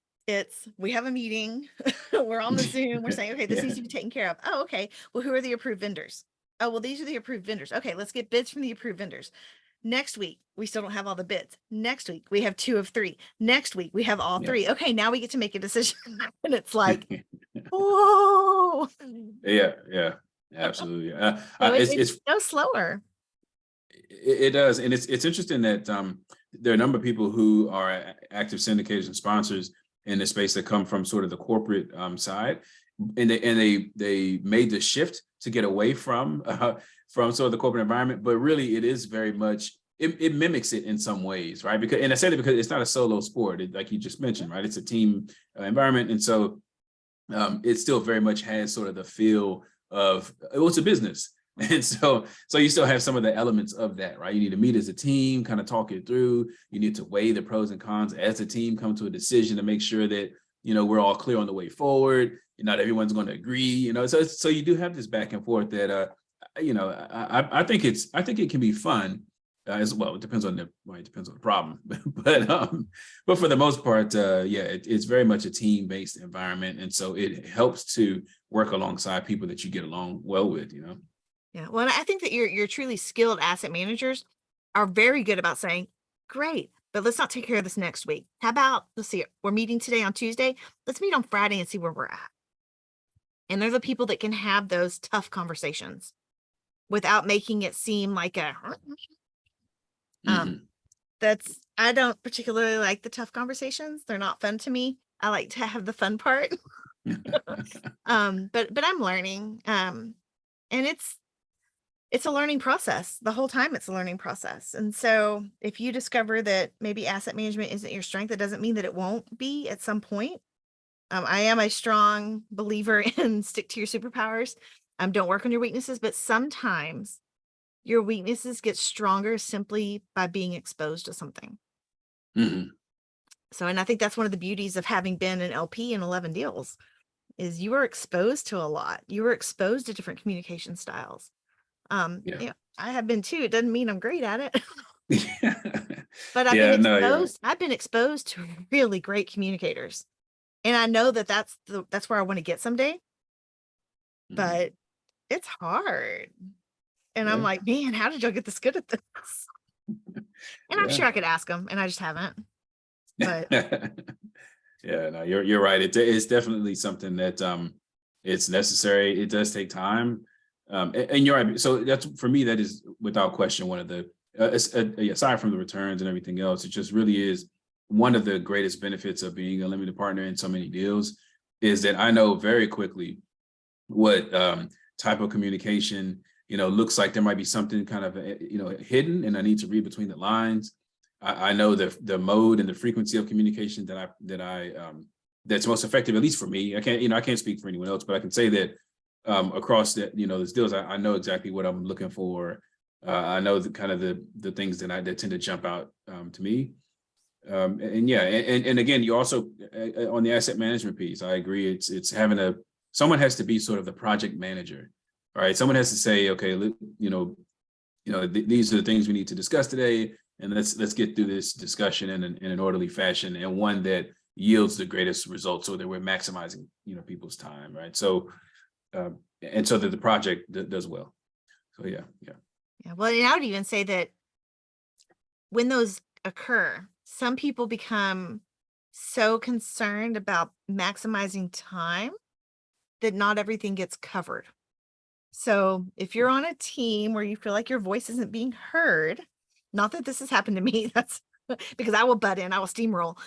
We have a meeting. We're on the Zoom. We're saying, okay, this Yeah. needs to be taken care of. Oh, okay. Well, who are the approved vendors? Oh, well, these are the approved vendors. Okay, let's get bids from the approved vendors. Next week, we still don't have all the bids. Next week, we have 2 of 3. Next week, we have all Yeah. 3. Okay, now we get to make a decision. And it's like, whoa. Yeah, yeah, absolutely. So It's it goes slower. it does, and it's interesting that there are a number of people who are active syndicators and sponsors in the space that come from sort of the corporate side, and they made the shift to get away from sort of the corporate environment, but really it is very much it mimics it in some ways, right? Because, and I said it because it's not a solo sport, like you just mentioned, right? It's a team environment, and so it still very much has sort of the feel of it's a business. And so you still have some of the elements of that, right? You need to meet as a team, kind of talk it through. You need to weigh the pros and cons as a team, come to a decision to make sure that, we're all clear on the way forward. Not everyone's going to agree, so you do have this back and forth that, I think it can be fun as well. It depends on the problem, but for the most part, it's very much a team-based environment. And so it helps to work alongside people that you get along well with, Yeah. Well, and I think that your truly skilled asset managers are very good about saying, great, but let's not take care of this next week. How about, let's see, we're meeting today on Tuesday. Let's meet on Friday and see where we're at. And they're the people that can have those tough conversations without making it seem like Mhm. I don't particularly like the tough conversations. They're not fun to me. I like to have the fun part. But I'm learning. And it's a learning process. The whole time it's a learning process. And so if you discover that maybe asset management isn't your strength, it doesn't mean that it won't be at some point. I am a strong believer in stick to your superpowers. Don't work on your weaknesses, but sometimes your weaknesses get stronger simply by being exposed to something. Mhm. So, and I think that's one of the beauties of having been an LP in 11 deals is you were exposed to a lot. You were exposed to different communication styles. Yeah. I have been too. It doesn't mean I'm great at it, but Yeah, no, you're right. I've been exposed to really great communicators. And I know that that's where I want to get someday, Mhm. but it's hard. And I'm Yeah. like, man, how did y'all get this good at this? And I'm Yeah. sure I could ask them, and I just haven't. But Yeah, no, you're right. It's definitely something that it's necessary. It does take time. And you're right. So that's, for me, that is without question one of the aside from the returns and everything else, it just really is one of the greatest benefits of being a limited partner in so many deals is that I know very quickly what type of communication looks like. There might be something kind of hidden, and I need to read between the lines. I know the mode and the frequency of communication that's most effective, at least for me. I can't speak for anyone else, but I can say that across those deals, I know exactly what I'm looking for. I know the kind of the things that tend to jump out to me. And again, you also on the asset management piece, I agree. It's having someone has to be sort of the project manager, right? Someone has to say, okay, these are the things we need to discuss today, and let's get through this discussion in an orderly fashion, and one that yields the greatest results, so that we're maximizing people's time, right? So and so that the project does well. So yeah. well, and I would even say that when those occur, some people become so concerned about maximizing time that not everything gets covered. So if you're on a team where you feel like your voice isn't being heard, not that this has happened to me, that's because I will butt in, I will steamroll.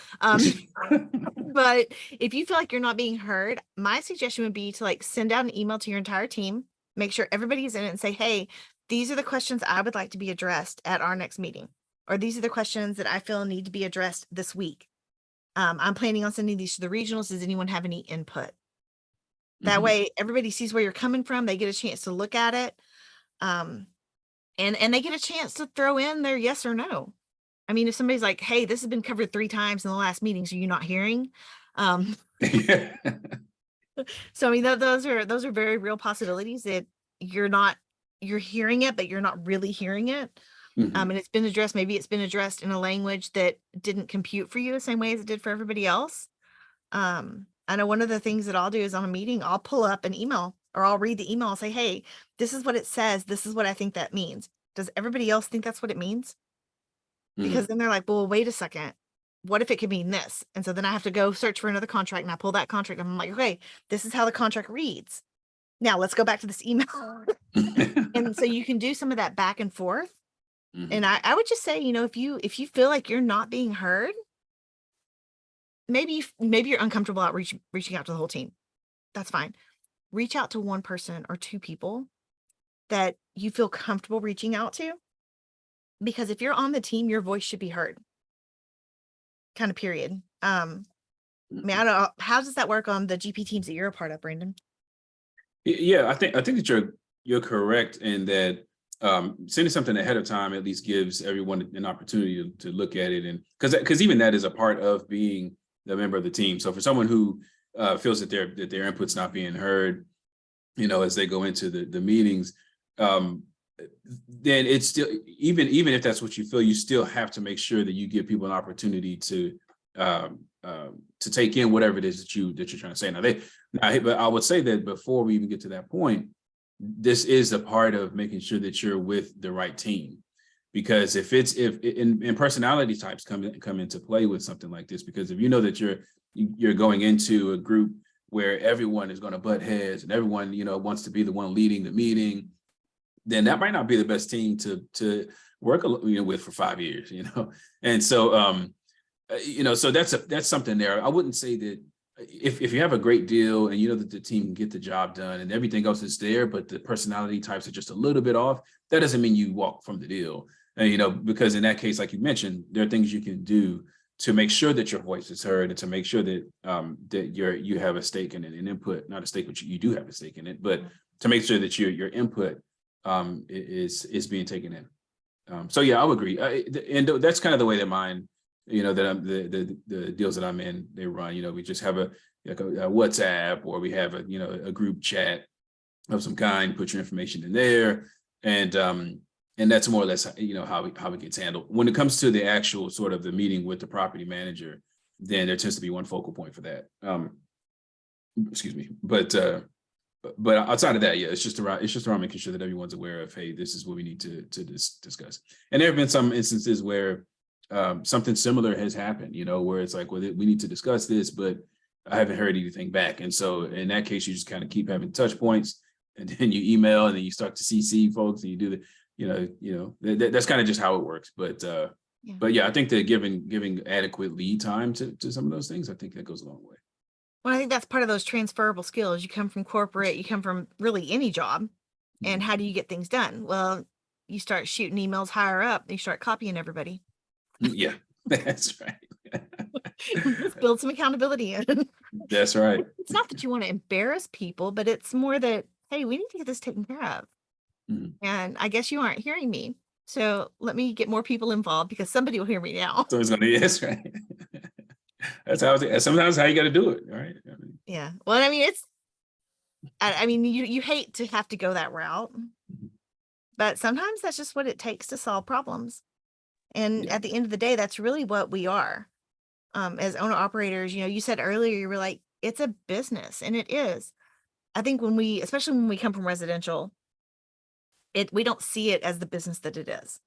But if you feel like you're not being heard, my suggestion would be to send out an email to your entire team, make sure everybody's in it and say, hey, these are the questions I would like to be addressed at our next meeting. Or these are the questions that I feel need to be addressed this week. I'm planning on sending these to the regionals. Does anyone have any input? That way everybody sees where you're coming from. They get a chance to look at it. And they get a chance to throw in their yes or no. I mean, if somebody's like, hey, this has been covered 3 times in the last meetings, are you not hearing? Yeah. So I mean, those are very real possibilities that you're hearing it, but you're not really hearing it. Mhm. And it's been addressed, maybe it's been addressed in a language that didn't compute for you the same way as it did for everybody else. I know one of the things that I'll do is on a meeting, I'll pull up an email or I'll read the email and say, hey, this is what it says. This is what I think that means. Does everybody else think that's what it means? Because Mhm. then they're like, well, wait a second. What if it could mean this? And so then I have to go search for another contract and I pull that contract and I'm like, okay, this is how the contract reads. Now let's go back to this email. And so you can do some of that back and forth. And Mhm. I would just say, if you feel like you're not being heard, maybe you're uncomfortable reaching out to the whole team. That's fine. Reach out to one person or two people that you feel comfortable reaching out to, because if you're on the team, your voice should be heard. Kind of period. I mean, I don't know, how does that work on the GP teams that you're a part of, Brandon? Yeah, I think that you're correct in that sending something ahead of time at least gives everyone an opportunity to look at it, and because even that is a part of being the member of the team. So for someone who feels that their input's not being heard, as they go into the meetings, um, then it's still, even if that's what you feel, you still have to make sure that you give people an opportunity to take in whatever it is that you're trying to say. But I would say that before we even get to that point, this is a part of making sure that you're with the right team. Because if personality types come into play with something like this, because if you know that you're going into a group where everyone is going to butt heads and everyone wants to be the one leading the meeting, then that might not be the best team to work with for 5 years. And so so that's something there. I wouldn't say that if you have a great deal and you know that the team can get the job done and everything else is there, but the personality types are just a little bit off, that doesn't mean you walk from the deal. And because in that case, like you mentioned, there are things you can do to make sure that your voice is heard and to make sure that that you have a stake in it, an input, not a stake, but you do have a stake in it, but to make sure that your input is being taken in. So yeah, I would agree. And that's kind of the way that mine, that I'm the deals that I'm in, they run. We just have a WhatsApp, or we have a group chat of some kind. Put your information in there, and that's more or less how it gets handled. When it comes to the actual sort of the meeting with the property manager, then there tends to be one focal point for that. Excuse me, but outside of that, yeah, it's just around making sure that everyone's aware of, hey, this is what we need to discuss. And there have been some instances where something similar has happened, where it's like, well, we need to discuss this, but I haven't heard anything back. And so in that case, you just kind of keep having touch points, and then you email, and then you start to CC folks, and you do that's kind of just how it works. But yeah, I think that giving adequate lead time to some of those things, I think that goes a long way. Well, I think that's part of those transferable skills. You come from corporate, you come from really any job. And how do you get things done? Well, you start shooting emails higher up, you start copying everybody. Yeah, that's right. Let's build some accountability in. That's right. It's not that you want to embarrass people, but it's more that, hey, we need to get this taken care of. Mhm. And I guess you aren't hearing me. So let me get more people involved because somebody will hear me now. So it's gonna, yes, right. That's sometimes how you got to do it, right? Yeah. Well, I mean, I mean, you hate to have to go that route, but sometimes that's just what it takes to solve problems. And Yeah. at the end of the day, that's really what we are. As owner operators, you said earlier, you were like, it's a business, and it is. I think especially when we come from residential, we don't see it as the business that it is,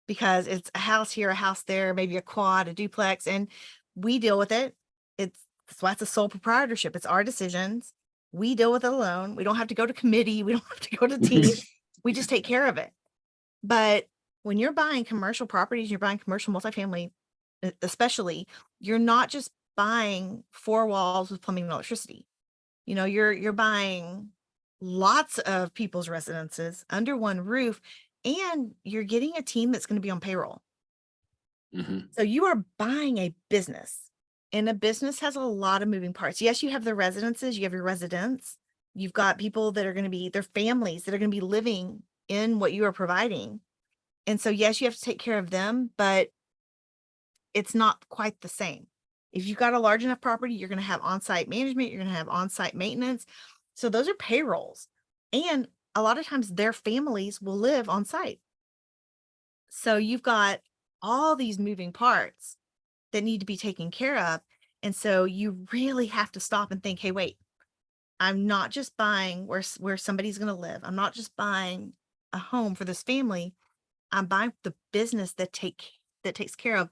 because it's a house here, a house there, maybe a quad, a duplex, and we deal with it. That's why it's a sole proprietorship. It's our decisions. We deal with it alone. We don't have to go to committee. We don't have to go to team. We just take care of it. But when you're buying commercial properties, you're buying commercial multifamily, especially, you're not just buying 4 walls with plumbing and electricity. You're buying lots of people's residences under one roof, and you're getting a team that's going to be on payroll. Mhm. So you are buying a business, and a business has a lot of moving parts. Yes, you have the residences, you have your residents, you've got people that are going to be their families that are going to be living in what you are providing. And so, yes, you have to take care of them, but it's not quite the same. If you've got a large enough property, you're going to have on-site management, you're going to have on-site maintenance. So those are payrolls. And a lot of times their families will live on site. So you've got all these moving parts that need to be taken care of. And so you really have to stop and think, hey, wait, I'm not just buying where somebody's going to live. I'm not just buying a home for this family. I'm buying the business that takes care of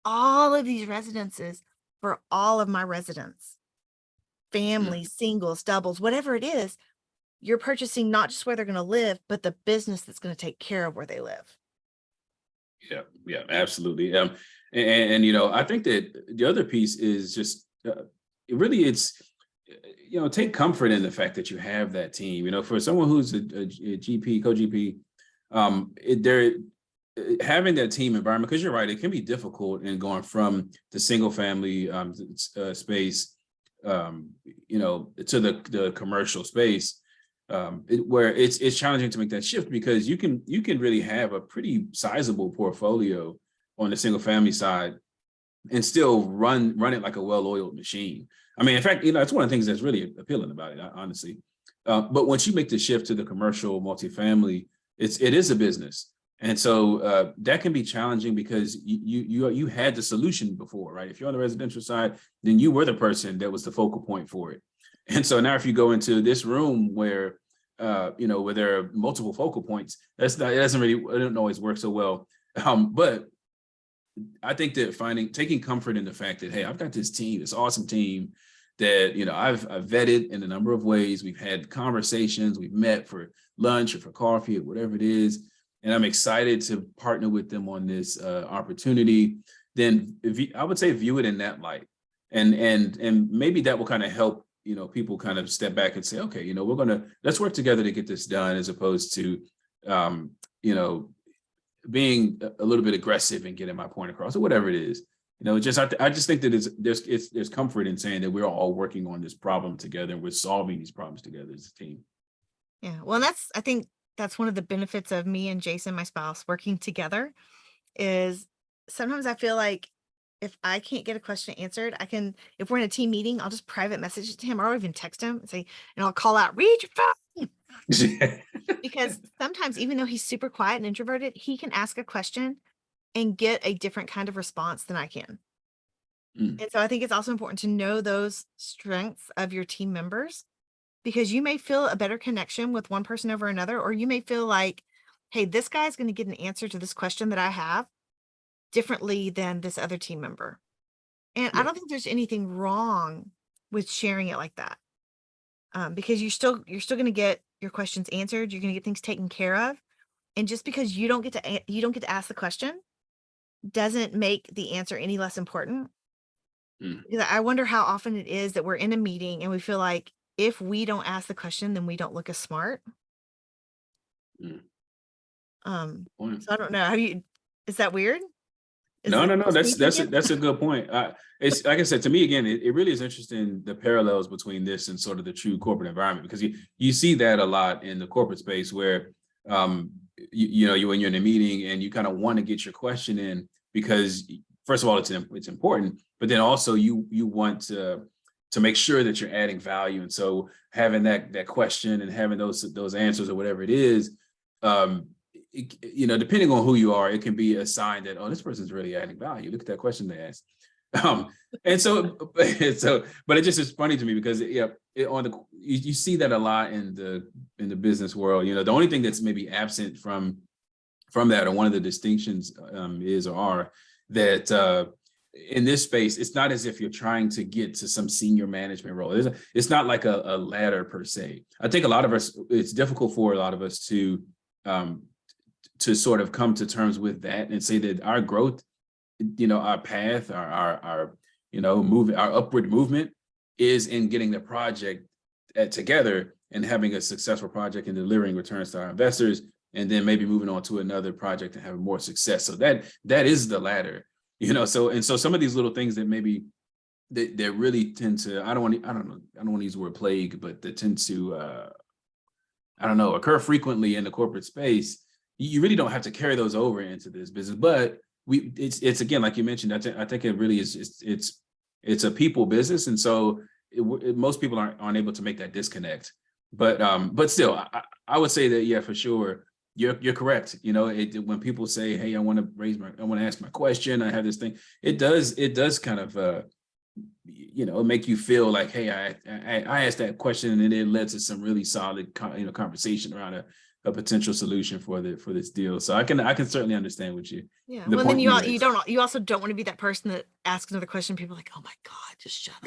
all of these residences for all of my residents, Mm. families, singles, doubles, whatever it is. You're purchasing not just where they're going to live, but the business that's going to take care of where they live. Yeah, yeah, absolutely. And I think that the other piece is just it's take comfort in the fact that you have that team. For someone who's a GP, co-GP, they're having that team environment, because you're right, it can be difficult in going from the single family space, to the commercial space. Where it's challenging to make that shift, because you can really have a pretty sizable portfolio on the single family side and still run it like a well-oiled machine. I mean, in fact, it's one of the things that's really appealing about it, honestly. But once you make the shift to the commercial multifamily, it is a business, and so that can be challenging, because you had the solution before, right? If you're on the residential side, then you were the person that was the focal point for it. And so now if you go into this room where where there are multiple focal points, it doesn't always work so well. But I think that taking comfort in the fact that, hey, I've got this team, this awesome team that, I've vetted in a number of ways. We've had conversations, we've met for lunch or for coffee or whatever it is. And I'm excited to partner with them on this opportunity. Then I would say view it in that light. And maybe that will kind of help people kind of step back and say, okay, let's work together to get this done, as opposed to, being a little bit aggressive and getting my point across, or whatever it is. I just think that there's comfort in saying that we're all working on this problem together, and we're solving these problems together as a team. Yeah. Well, I think that's one of the benefits of me and Jason, my spouse, working together, is sometimes I feel like if I can't get a question answered, if we're in a team meeting, I'll just private message it to him, or I'll even text him and say, and I'll call out, read your phone. Because sometimes, even though he's super quiet and introverted, he can ask a question and get a different kind of response than I can. Mm. And so I think it's also important to know those strengths of your team members, because you may feel a better connection with one person over another, or you may feel like, hey, this guy's going to get an answer to this question that I have differently than this other team member. And I Yeah. don't think there's anything wrong with sharing it like that. Because you're still going to get your questions answered. You're going to get things taken care of. And just because you don't get to ask the question doesn't make the answer any less important. Mm. Because I wonder how often it is that we're in a meeting and we feel like if we don't ask the question, then we don't look as smart. Mm. So I don't know. Is that weird? Is No, it no, no. just me thinking? That's a good point. It's like I said, to me again, it really is interesting, the parallels between this and sort of the true corporate environment, because you see that a lot in the corporate space, where when you're in a meeting and you kind of want to get your question in, because first of all, it's important, but then also you want to make sure that you're adding value, and so having that question and having those answers or whatever it is. Depending on who you are, it can be a sign that, oh, this person's really adding value. Look at that question they asked. But it just is funny to me, because you see that a lot in the business world. The only thing that's maybe absent from that, or one of the distinctions is or are that in this space, it's not as if you're trying to get to some senior management role. It's not like a ladder per se. I think a lot of us, it's difficult for a lot of us to sort of come to terms with that and say that our growth, our path, our upward movement is in getting the project together and having a successful project and delivering returns to our investors, and then maybe moving on to another project and having more success. So that is the ladder, so some of these little things that maybe that really tend to, I don't want to use the word plague, but that tend to occur frequently in the corporate space. You really don't have to carry those over into this business, but it's again, like you mentioned, I think it really is, it's a people business. And so most people aren't able to make that disconnect. But still, I would say that, yeah, for sure, you're correct. You know, when people say, hey, I want to ask my question, I have this thing, it does kind of, you know, make you feel like, hey, I asked that question and it led to some really solid, conversation around a potential solution for this deal. So I can certainly understand what you, Yeah. the Well, then point you raised. you also don't want to be that person that asks another question. People are like, oh my God, just shut up.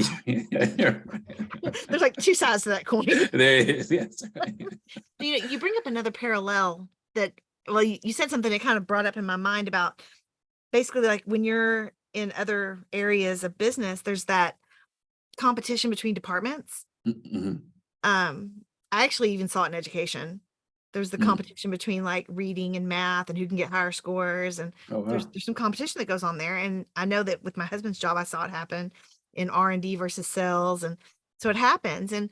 There's like two sides to that coin. There it is. Yes. You bring up another parallel that, well, you said something that kind of brought up in my mind about basically like when you're in other areas of business, there's that competition between departments. Mhm. I actually even saw it in education. There's the Mhm. competition between like reading and math and who can get higher scores. And Oh, wow. there's some competition that goes on there. And I know that with my husband's job, I saw it happen in R&D versus sales. And so it happens. And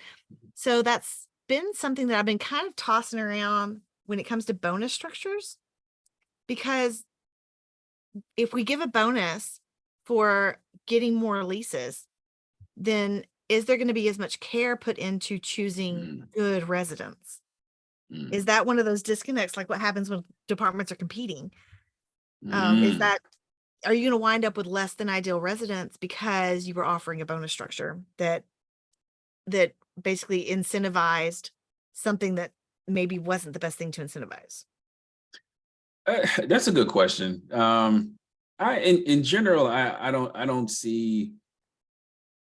so that's been something that I've been kind of tossing around when it comes to bonus structures, because if we give a bonus for getting more leases, then is there going to be as much care put into choosing Mm, good residents? mm, Is that one of those disconnects, like what happens when departments are competing? Is mm. that, are you going to wind up with less than ideal residents because you were offering a bonus structure that basically incentivized something that maybe wasn't the best thing to incentivize? That's a good question. In general, I don't see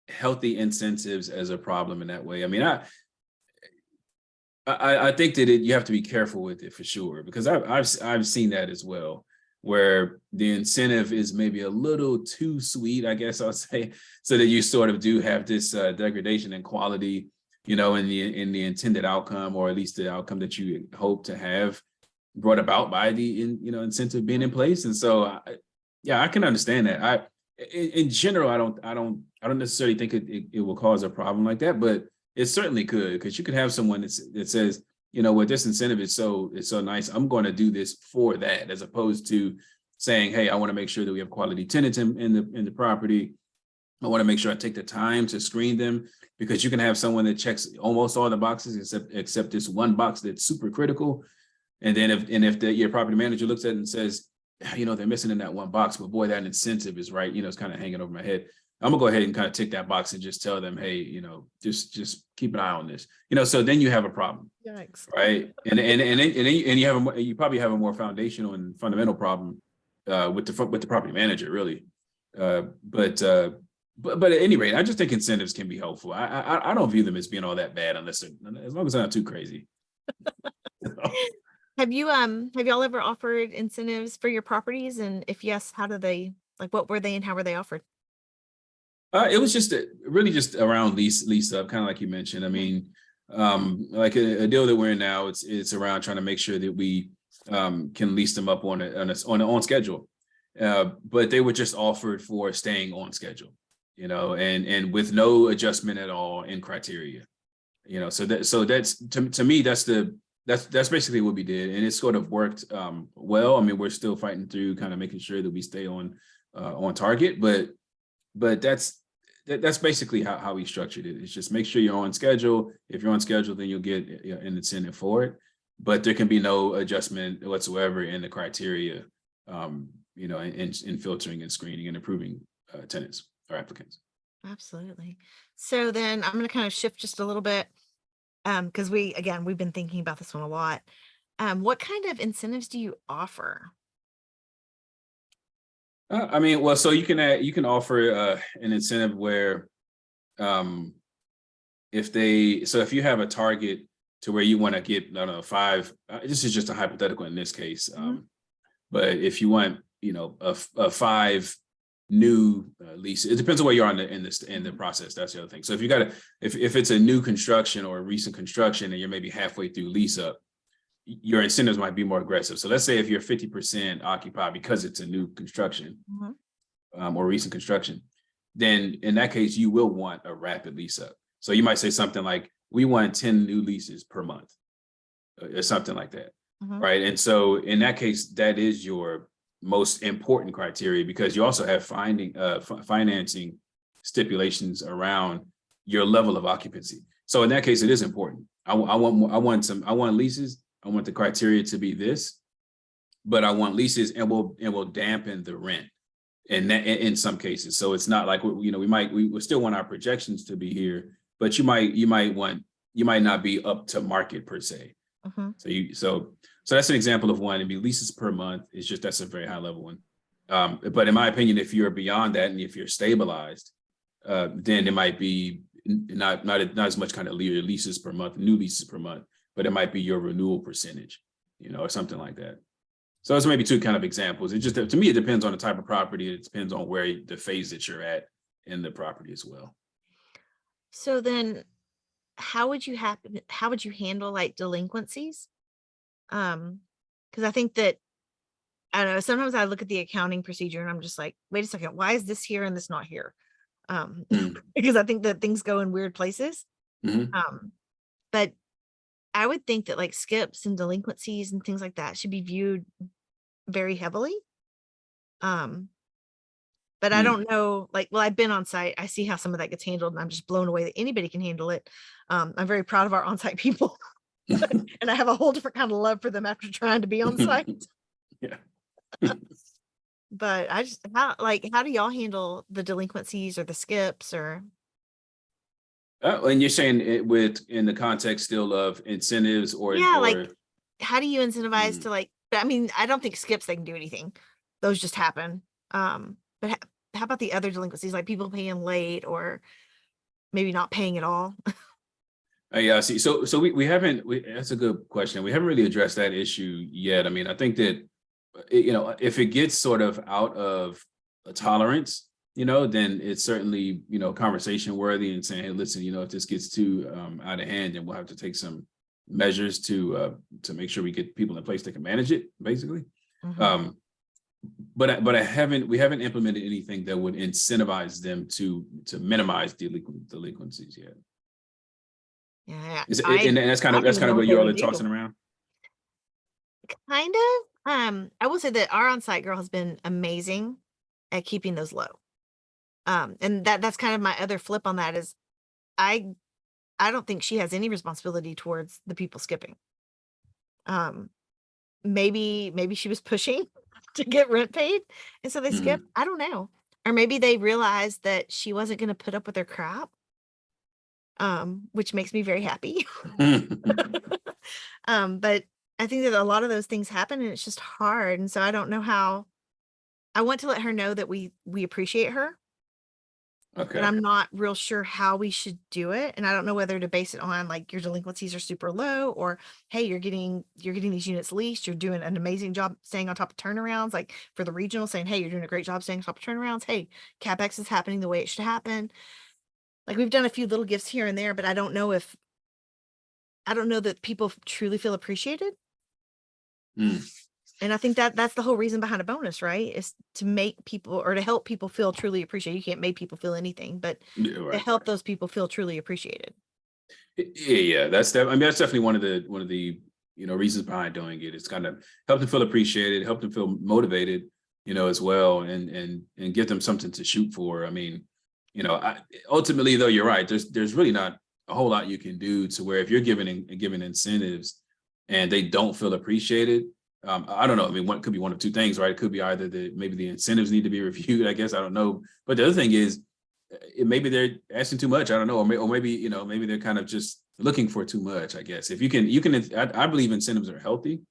healthy incentives as a problem in that way. I mean, I think that you have to be careful with it for sure, because I've seen that as well, where the incentive is maybe a little too sweet, I guess I'll say, so that you sort of do have this degradation in quality, you know, in the intended outcome, or at least the outcome that you hope to have brought about by the incentive being in place. And so, yeah, I can understand that. In general, I don't necessarily think it will cause a problem like that, but it certainly could, because you could have someone that says, you know what, this incentive is so nice, I'm going to do this for that, as opposed to saying, hey, I want to make sure that we have quality tenants in the property. I want to make sure I take the time to screen them, because you can have someone that checks almost all the boxes except this one box that's super critical. And then if your property manager looks at it and says, you know, they're missing in that one box, but boy, that incentive is right, you know, it's kind of hanging over my head, I'm gonna go ahead and kind of tick that box and just tell them, hey, you know, just keep an eye on this, you know. So then you have a problem, Yikes. right? And you probably have a more foundational and fundamental problem with the property manager, really. But at any rate, I just think incentives can be helpful. I don't view them as being all that bad, as long as they're not too crazy. Have y'all ever offered incentives for your properties? And if yes, how do they, like, what were they and how were they offered? It was just really just around lease up, kind of like you mentioned. I mean, like a deal that we're in now, it's around trying to make sure that we can lease them up on schedule. But they were just offered for staying on schedule, you know, and with no adjustment at all in criteria, you know. So that's to me, that's basically what we did, and it sort of worked well. I mean, we're still fighting through kind of making sure that we stay on target, but that's basically how we structured it. It's just make sure you're on schedule. If you're on schedule, then you'll get an incentive for it, but there can be no adjustment whatsoever in the criteria, you know, in filtering and screening and approving tenants or applicants. Absolutely. So then I'm going to kind of shift just a little bit, because we've been thinking about this one a lot. What kind of incentives do you offer? I mean, well, so you can offer an incentive where, if you have a target to where you want to get, I don't know, 5. This is just a hypothetical in this case, but if you want, you know, a 5 new lease, it depends on where you are in the process. That's the other thing. So if you got if it's a new construction or a recent construction and you're maybe halfway through lease up, your incentives might be more aggressive. So let's say if you're 50% occupied because it's a new construction or recent construction, then in that case, you will want a rapid lease up. So you might say something like, we want 10 new leases per month or something like that. Right. And so in that case, that is your most important criteria, because you also have financing stipulations around your level of occupancy. So in that case, it is important. I want leases. I want the criteria to be this, but I want leases, and we'll dampen the rent. And that, in some cases, so it's not like, you know, we still want our projections to be here, but you might not be up to market per se. So that's an example of one. It'd be leases per month. It's just, that's a very high level one. But in my opinion, if you're beyond that and if you're stabilized, then it might be not as much kind of leases per month, new leases per month, but it might be your renewal percentage, you know, or something like that. So those maybe two kind of examples. It just, to me, it depends on the type of property. It depends on where the phase that you're at in the property as well. So then how would you handle like delinquencies? Because I think that, I don't know, sometimes I look at the accounting procedure and I'm just like, wait a second, why is this here and this not here? Because I think that things go in weird places. But I would think that like skips and delinquencies and things like that should be viewed very heavily. But I don't know, like, well, I've been on site. I see how some of that gets handled, and I'm just blown away that anybody can handle it. I'm very proud of our on-site people. And I have a whole different kind of love for them after trying to be on site. Yeah. But I just, how do y'all handle the delinquencies or the skips or? And you're saying it in the context still of incentives Yeah, like, how do you incentivize to like, I mean, I don't think skips, they can do anything. Those just happen. But how about the other delinquencies, like people paying late or maybe not paying at all? Yeah, see, so we haven't, that's a good question. We haven't really addressed that issue yet. I mean, I think that, you know, if it gets sort of out of a tolerance, you know, then it's certainly, you know, conversation worthy and saying, hey, listen, you know, if this gets too out of hand, then we'll have to take some measures to make sure we get people in place that can manage it, basically. But we haven't implemented anything that would incentivize them to minimize delinquencies yet. Yeah, And that's kind of what you all are tossing around. Kind of. I will say that our on-site girl has been amazing at keeping those low. And that's kind of my other flip on that is I don't think she has any responsibility towards the people skipping. Maybe she was pushing to get rent paid, and so they skipped. I don't know. Or maybe they realized that she wasn't going to put up with their crap. Which makes me very happy. But I think that a lot of those things happen and it's just hard. And so I don't know how. I want to let her know that we appreciate her. Okay. But I'm not real sure how we should do it. And I don't know whether to base it on like your delinquencies are super low or hey, you're getting these units leased, you're doing an amazing job staying on top of turnarounds, like for the regional saying, hey, you're doing a great job staying on top of turnarounds. Hey, CapEx is happening the way it should happen. Like we've done a few little gifts here and there, but I don't know that people truly feel appreciated. And I think that that's the whole reason behind a bonus, right? Is to make people or to help people feel truly appreciated. You can't make people feel anything, but to help those people feel truly appreciated. Yeah, that's definitely one of the you know reasons behind doing it. It's kind of help them feel appreciated, help them feel motivated, you know, as well, and give them something to shoot for. I mean, you know, ultimately though, you're right. There's really not a whole lot you can do to where if you're giving incentives and they don't feel appreciated. I don't know. I mean, one could be one of two things, right? It could be either maybe the incentives need to be reviewed. I guess I don't know. But the other thing is, maybe they're asking too much. I don't know, or maybe you know, maybe they're kind of just looking for too much. I guess if you can. I believe incentives are healthy,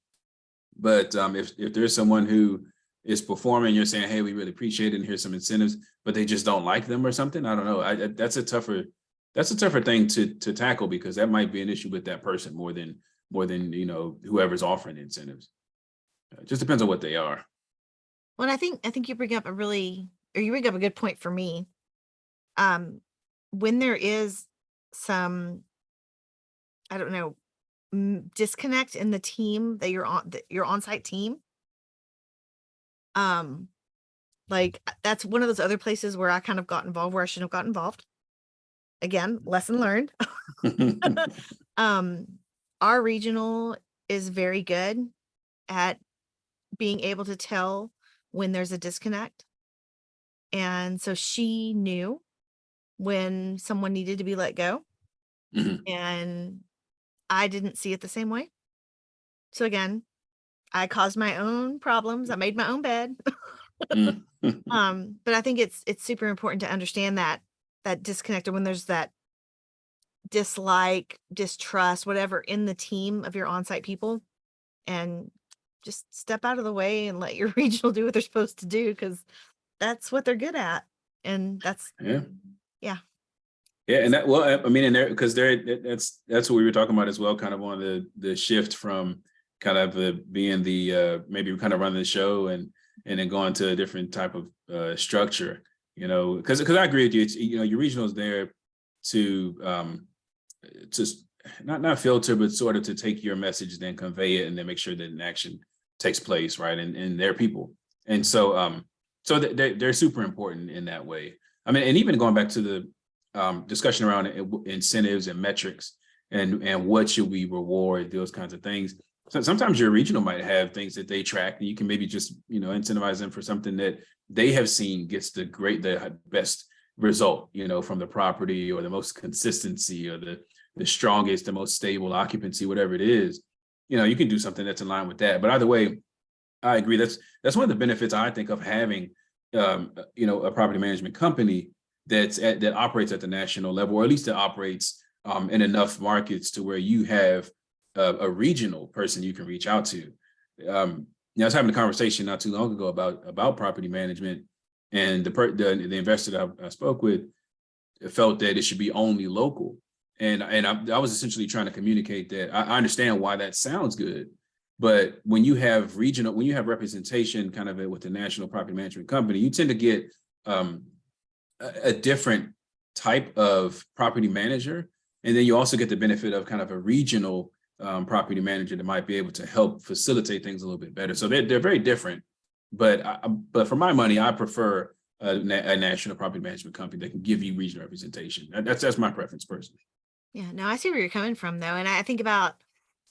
but if there's someone who is performing, you're saying, hey, we really appreciate it, and here's some incentives, but they just don't like them or something. I don't know. That's a tougher thing to tackle because that might be an issue with that person more than you know whoever's offering incentives. It just depends on what they are. Well, I think you bring up a good point for me. When there is some, I don't know, disconnect in the team that your on-site team. Like that's one of those other places where I kind of got involved where I shouldn't have got involved. Again, lesson learned. Our regional is very good at being able to tell when there's a disconnect. And so she knew when someone needed to be let go, Mhm. and I didn't see it the same way. So again, I caused my own problems. I made my own bed. Mm. But I think it's super important to understand that disconnect, or when there's that dislike, distrust, whatever in the team of your on-site people, and just step out of the way and let your regional do what they're supposed to do, because that's what they're good at. And that's, Yeah. yeah. Yeah, and that, well, I mean, and there, because that's what we were talking about as well, kind of on the shift from kind of being the maybe kind of running the show and then going to a different type of structure, because I agree with you. It's, your regional is there to not filter, but sort of to take your message, then convey it, and then make sure that an action takes place, right? And their people, and so they're super important in that way. I mean, and even going back to the discussion around incentives and metrics and what should we reward, those kinds of things. So sometimes your regional might have things that they track, and you can maybe just incentivize them for something that they have seen gets the best result, from the property, or the most consistency, or the strongest, the most stable occupancy, whatever it is. You can do something that's in line with that. But either way, I agree. That's one of the benefits, I think, of having a property management company that operates at the national level, or at least that operates in enough markets to where you have a regional person you can reach out to. I was having a conversation not too long ago about property management, and the investor that I spoke with felt that it should be only local, and I was essentially trying to communicate that I understand why that sounds good, but when you have representation kind of with the national property management company, you tend to get a different type of property manager. And then you also get the benefit of kind of a regional property manager that might be able to help facilitate things a little bit better. So they're very different. But for my money, I prefer a national property management company that can give you regional representation. That's my preference personally. Yeah, no, I see where you're coming from though. And I think about,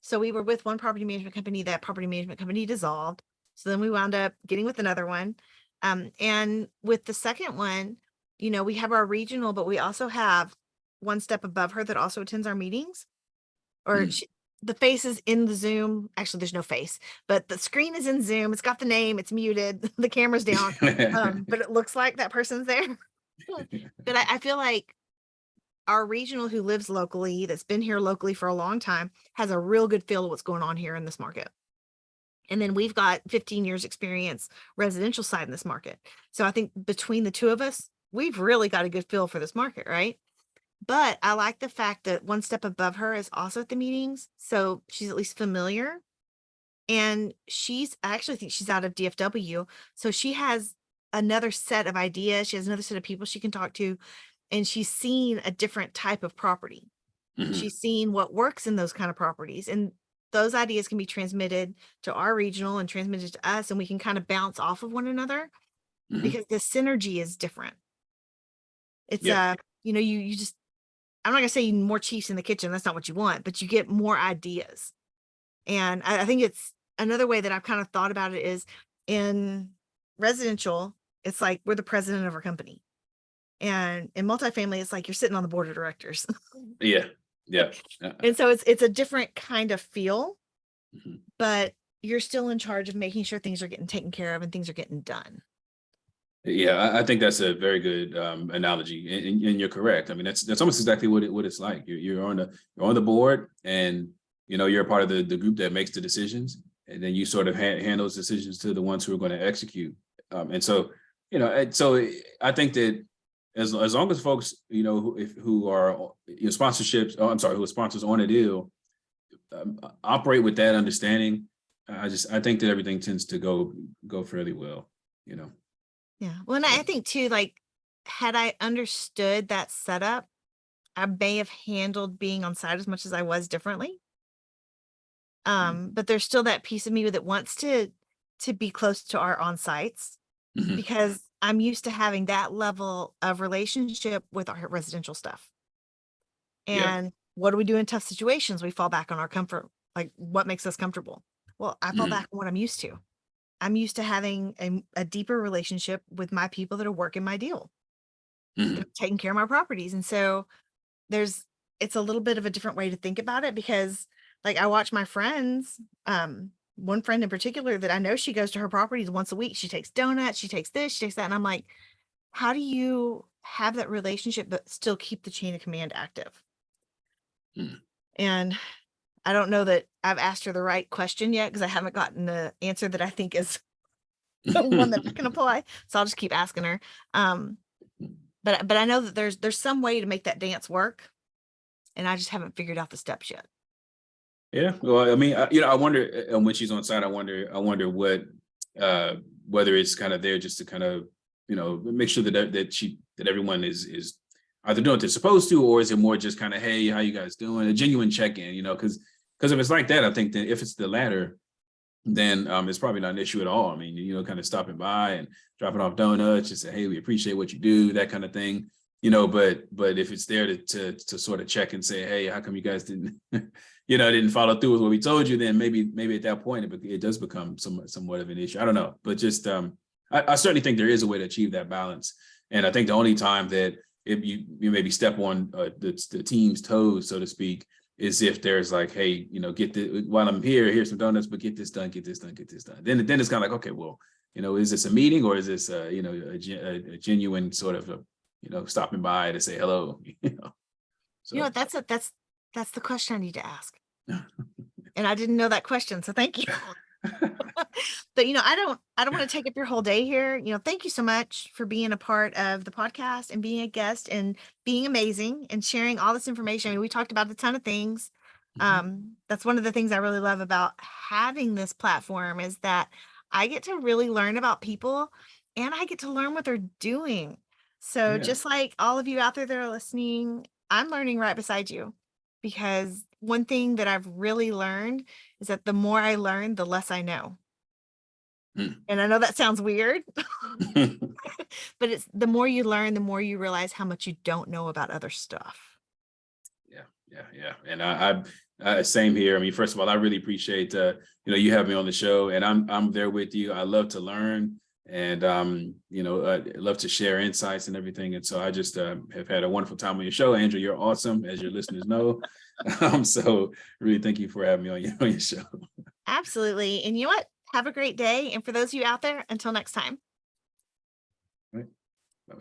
so we were with one property management company, that property management company dissolved. So then we wound up getting with another one. And with the second one, we have our regional, but we also have one step above her that also attends our meetings. Or Mm. the face is in the Zoom. Actually, there's no face, but the screen is in Zoom. It's got the name, it's muted, the camera's down. But it looks like that person's there. But I feel like our regional, who lives locally, that's been here locally for a long time, has a real good feel of what's going on here in this market. And then we've got 15 years experience residential side in this market. So I think between the two of us, we've really got a good feel for this market, right? But I like the fact that one step above her is also at the meetings. So she's at least familiar. And I actually think she's out of DFW. So she has another set of ideas. She has another set of people she can talk to. And she's seen a different type of property. Mhm. She's seen what works in those kind of properties. And those ideas can be transmitted to our regional and transmitted to us. And we can kind of bounce off of one another, Mhm. because the synergy is different. It's Yeah. you just, I'm not gonna say more chiefs in the kitchen. That's not what you want, but you get more ideas. And I think it's another way that I've kind of thought about it is, in residential, it's like we're the president of our company. And in multifamily, it's like you're sitting on the board of directors. Yeah. Yeah. And so it's a different kind of feel, Mhm. but you're still in charge of making sure things are getting taken care of and things are getting done. Yeah, I think that's a very good analogy, and you're correct. I mean, that's almost exactly what it's like. You're on the board, and you're a part of the group that makes the decisions, and then you sort of hand those decisions to the ones who are going to execute. And so, I think that as long as folks, who are sponsorships, oh, I'm sorry, who are sponsors on a deal, operate with that understanding, I think that everything tends to go fairly well. Yeah. Well, and So. I think too, like, had I understood that setup, I may have handled being on site as much as I was differently. But there's still that piece of me that wants to be close to our on sites, Mhm. because I'm used to having that level of relationship with our residential stuff. Yeah. And what do we do in tough situations? We fall back on our comfort. Like, what makes us comfortable? Well, I fall Mhm. back on what I'm used to. I'm used to having a deeper relationship with my people that are working my deal, that Mhm. are taking care of my properties. And so it's a little bit of a different way to think about it because like I watch my friends, one friend in particular that I know she goes to her properties once a week. She takes donuts, she takes this, she takes that. And I'm like, how do you have that relationship but still keep the chain of command active? Mhm. And I don't know that I've asked her the right question yet because I haven't gotten the answer that I think is one that I can apply. So I'll just keep asking her. Um, but I know that there's some way to make that dance work, and I just haven't figured out the steps yet. Yeah, well, I mean, I wonder when she's on site. I wonder what, uh, whether it's kind of there just to kind of, make sure that everyone is either doing what they're supposed to, or is it more just kind of, hey, how you guys doing? A genuine check in, because if it's like that, I think that if it's the latter, then it's probably not an issue at all. I mean, kind of stopping by and dropping off donuts, just say, hey, we appreciate what you do, that kind of thing. But if it's there to sort of check and say, hey, how come you guys didn't, didn't follow through with what we told you, then maybe at that point it does become somewhat of an issue. I don't know, but just I certainly think there is a way to achieve that balance. And I think the only time that if you maybe step on the team's toes, so to speak, is if there's like, hey, get the while I'm here, here's some donuts, but get this done, get this done, get this done. Then it's kind of like, okay, well, is this a meeting or is this a genuine sort of stopping by to say hello, You know so what? That's the question I need to ask. And I didn't know that question, so thank you. But I don't want to take up your whole day here. Thank you so much for being a part of the podcast and being a guest and being amazing and sharing all this information. I mean, we talked about a ton of things. Mhm. That's one of the things I really love about having this platform is that I get to really learn about people and I get to learn what they're doing. So Yeah. just like all of you out there that are listening, I'm learning right beside you because one thing that I've really learned is that the more I learn, the less I know. Mm. And I know that sounds weird, but it's the more you learn, the more you realize how much you don't know about other stuff. Yeah. And I same here. I mean, first of all, I really appreciate you have me on the show, and I'm there with you. I love to learn, and I love to share insights and everything. And so I just have had a wonderful time on your show, Andrew. You're awesome, as your listeners know. So really, thank you for having me on your show. Absolutely. And you know what? Have a great day. And for those of you out there, until next time. Right. Bye.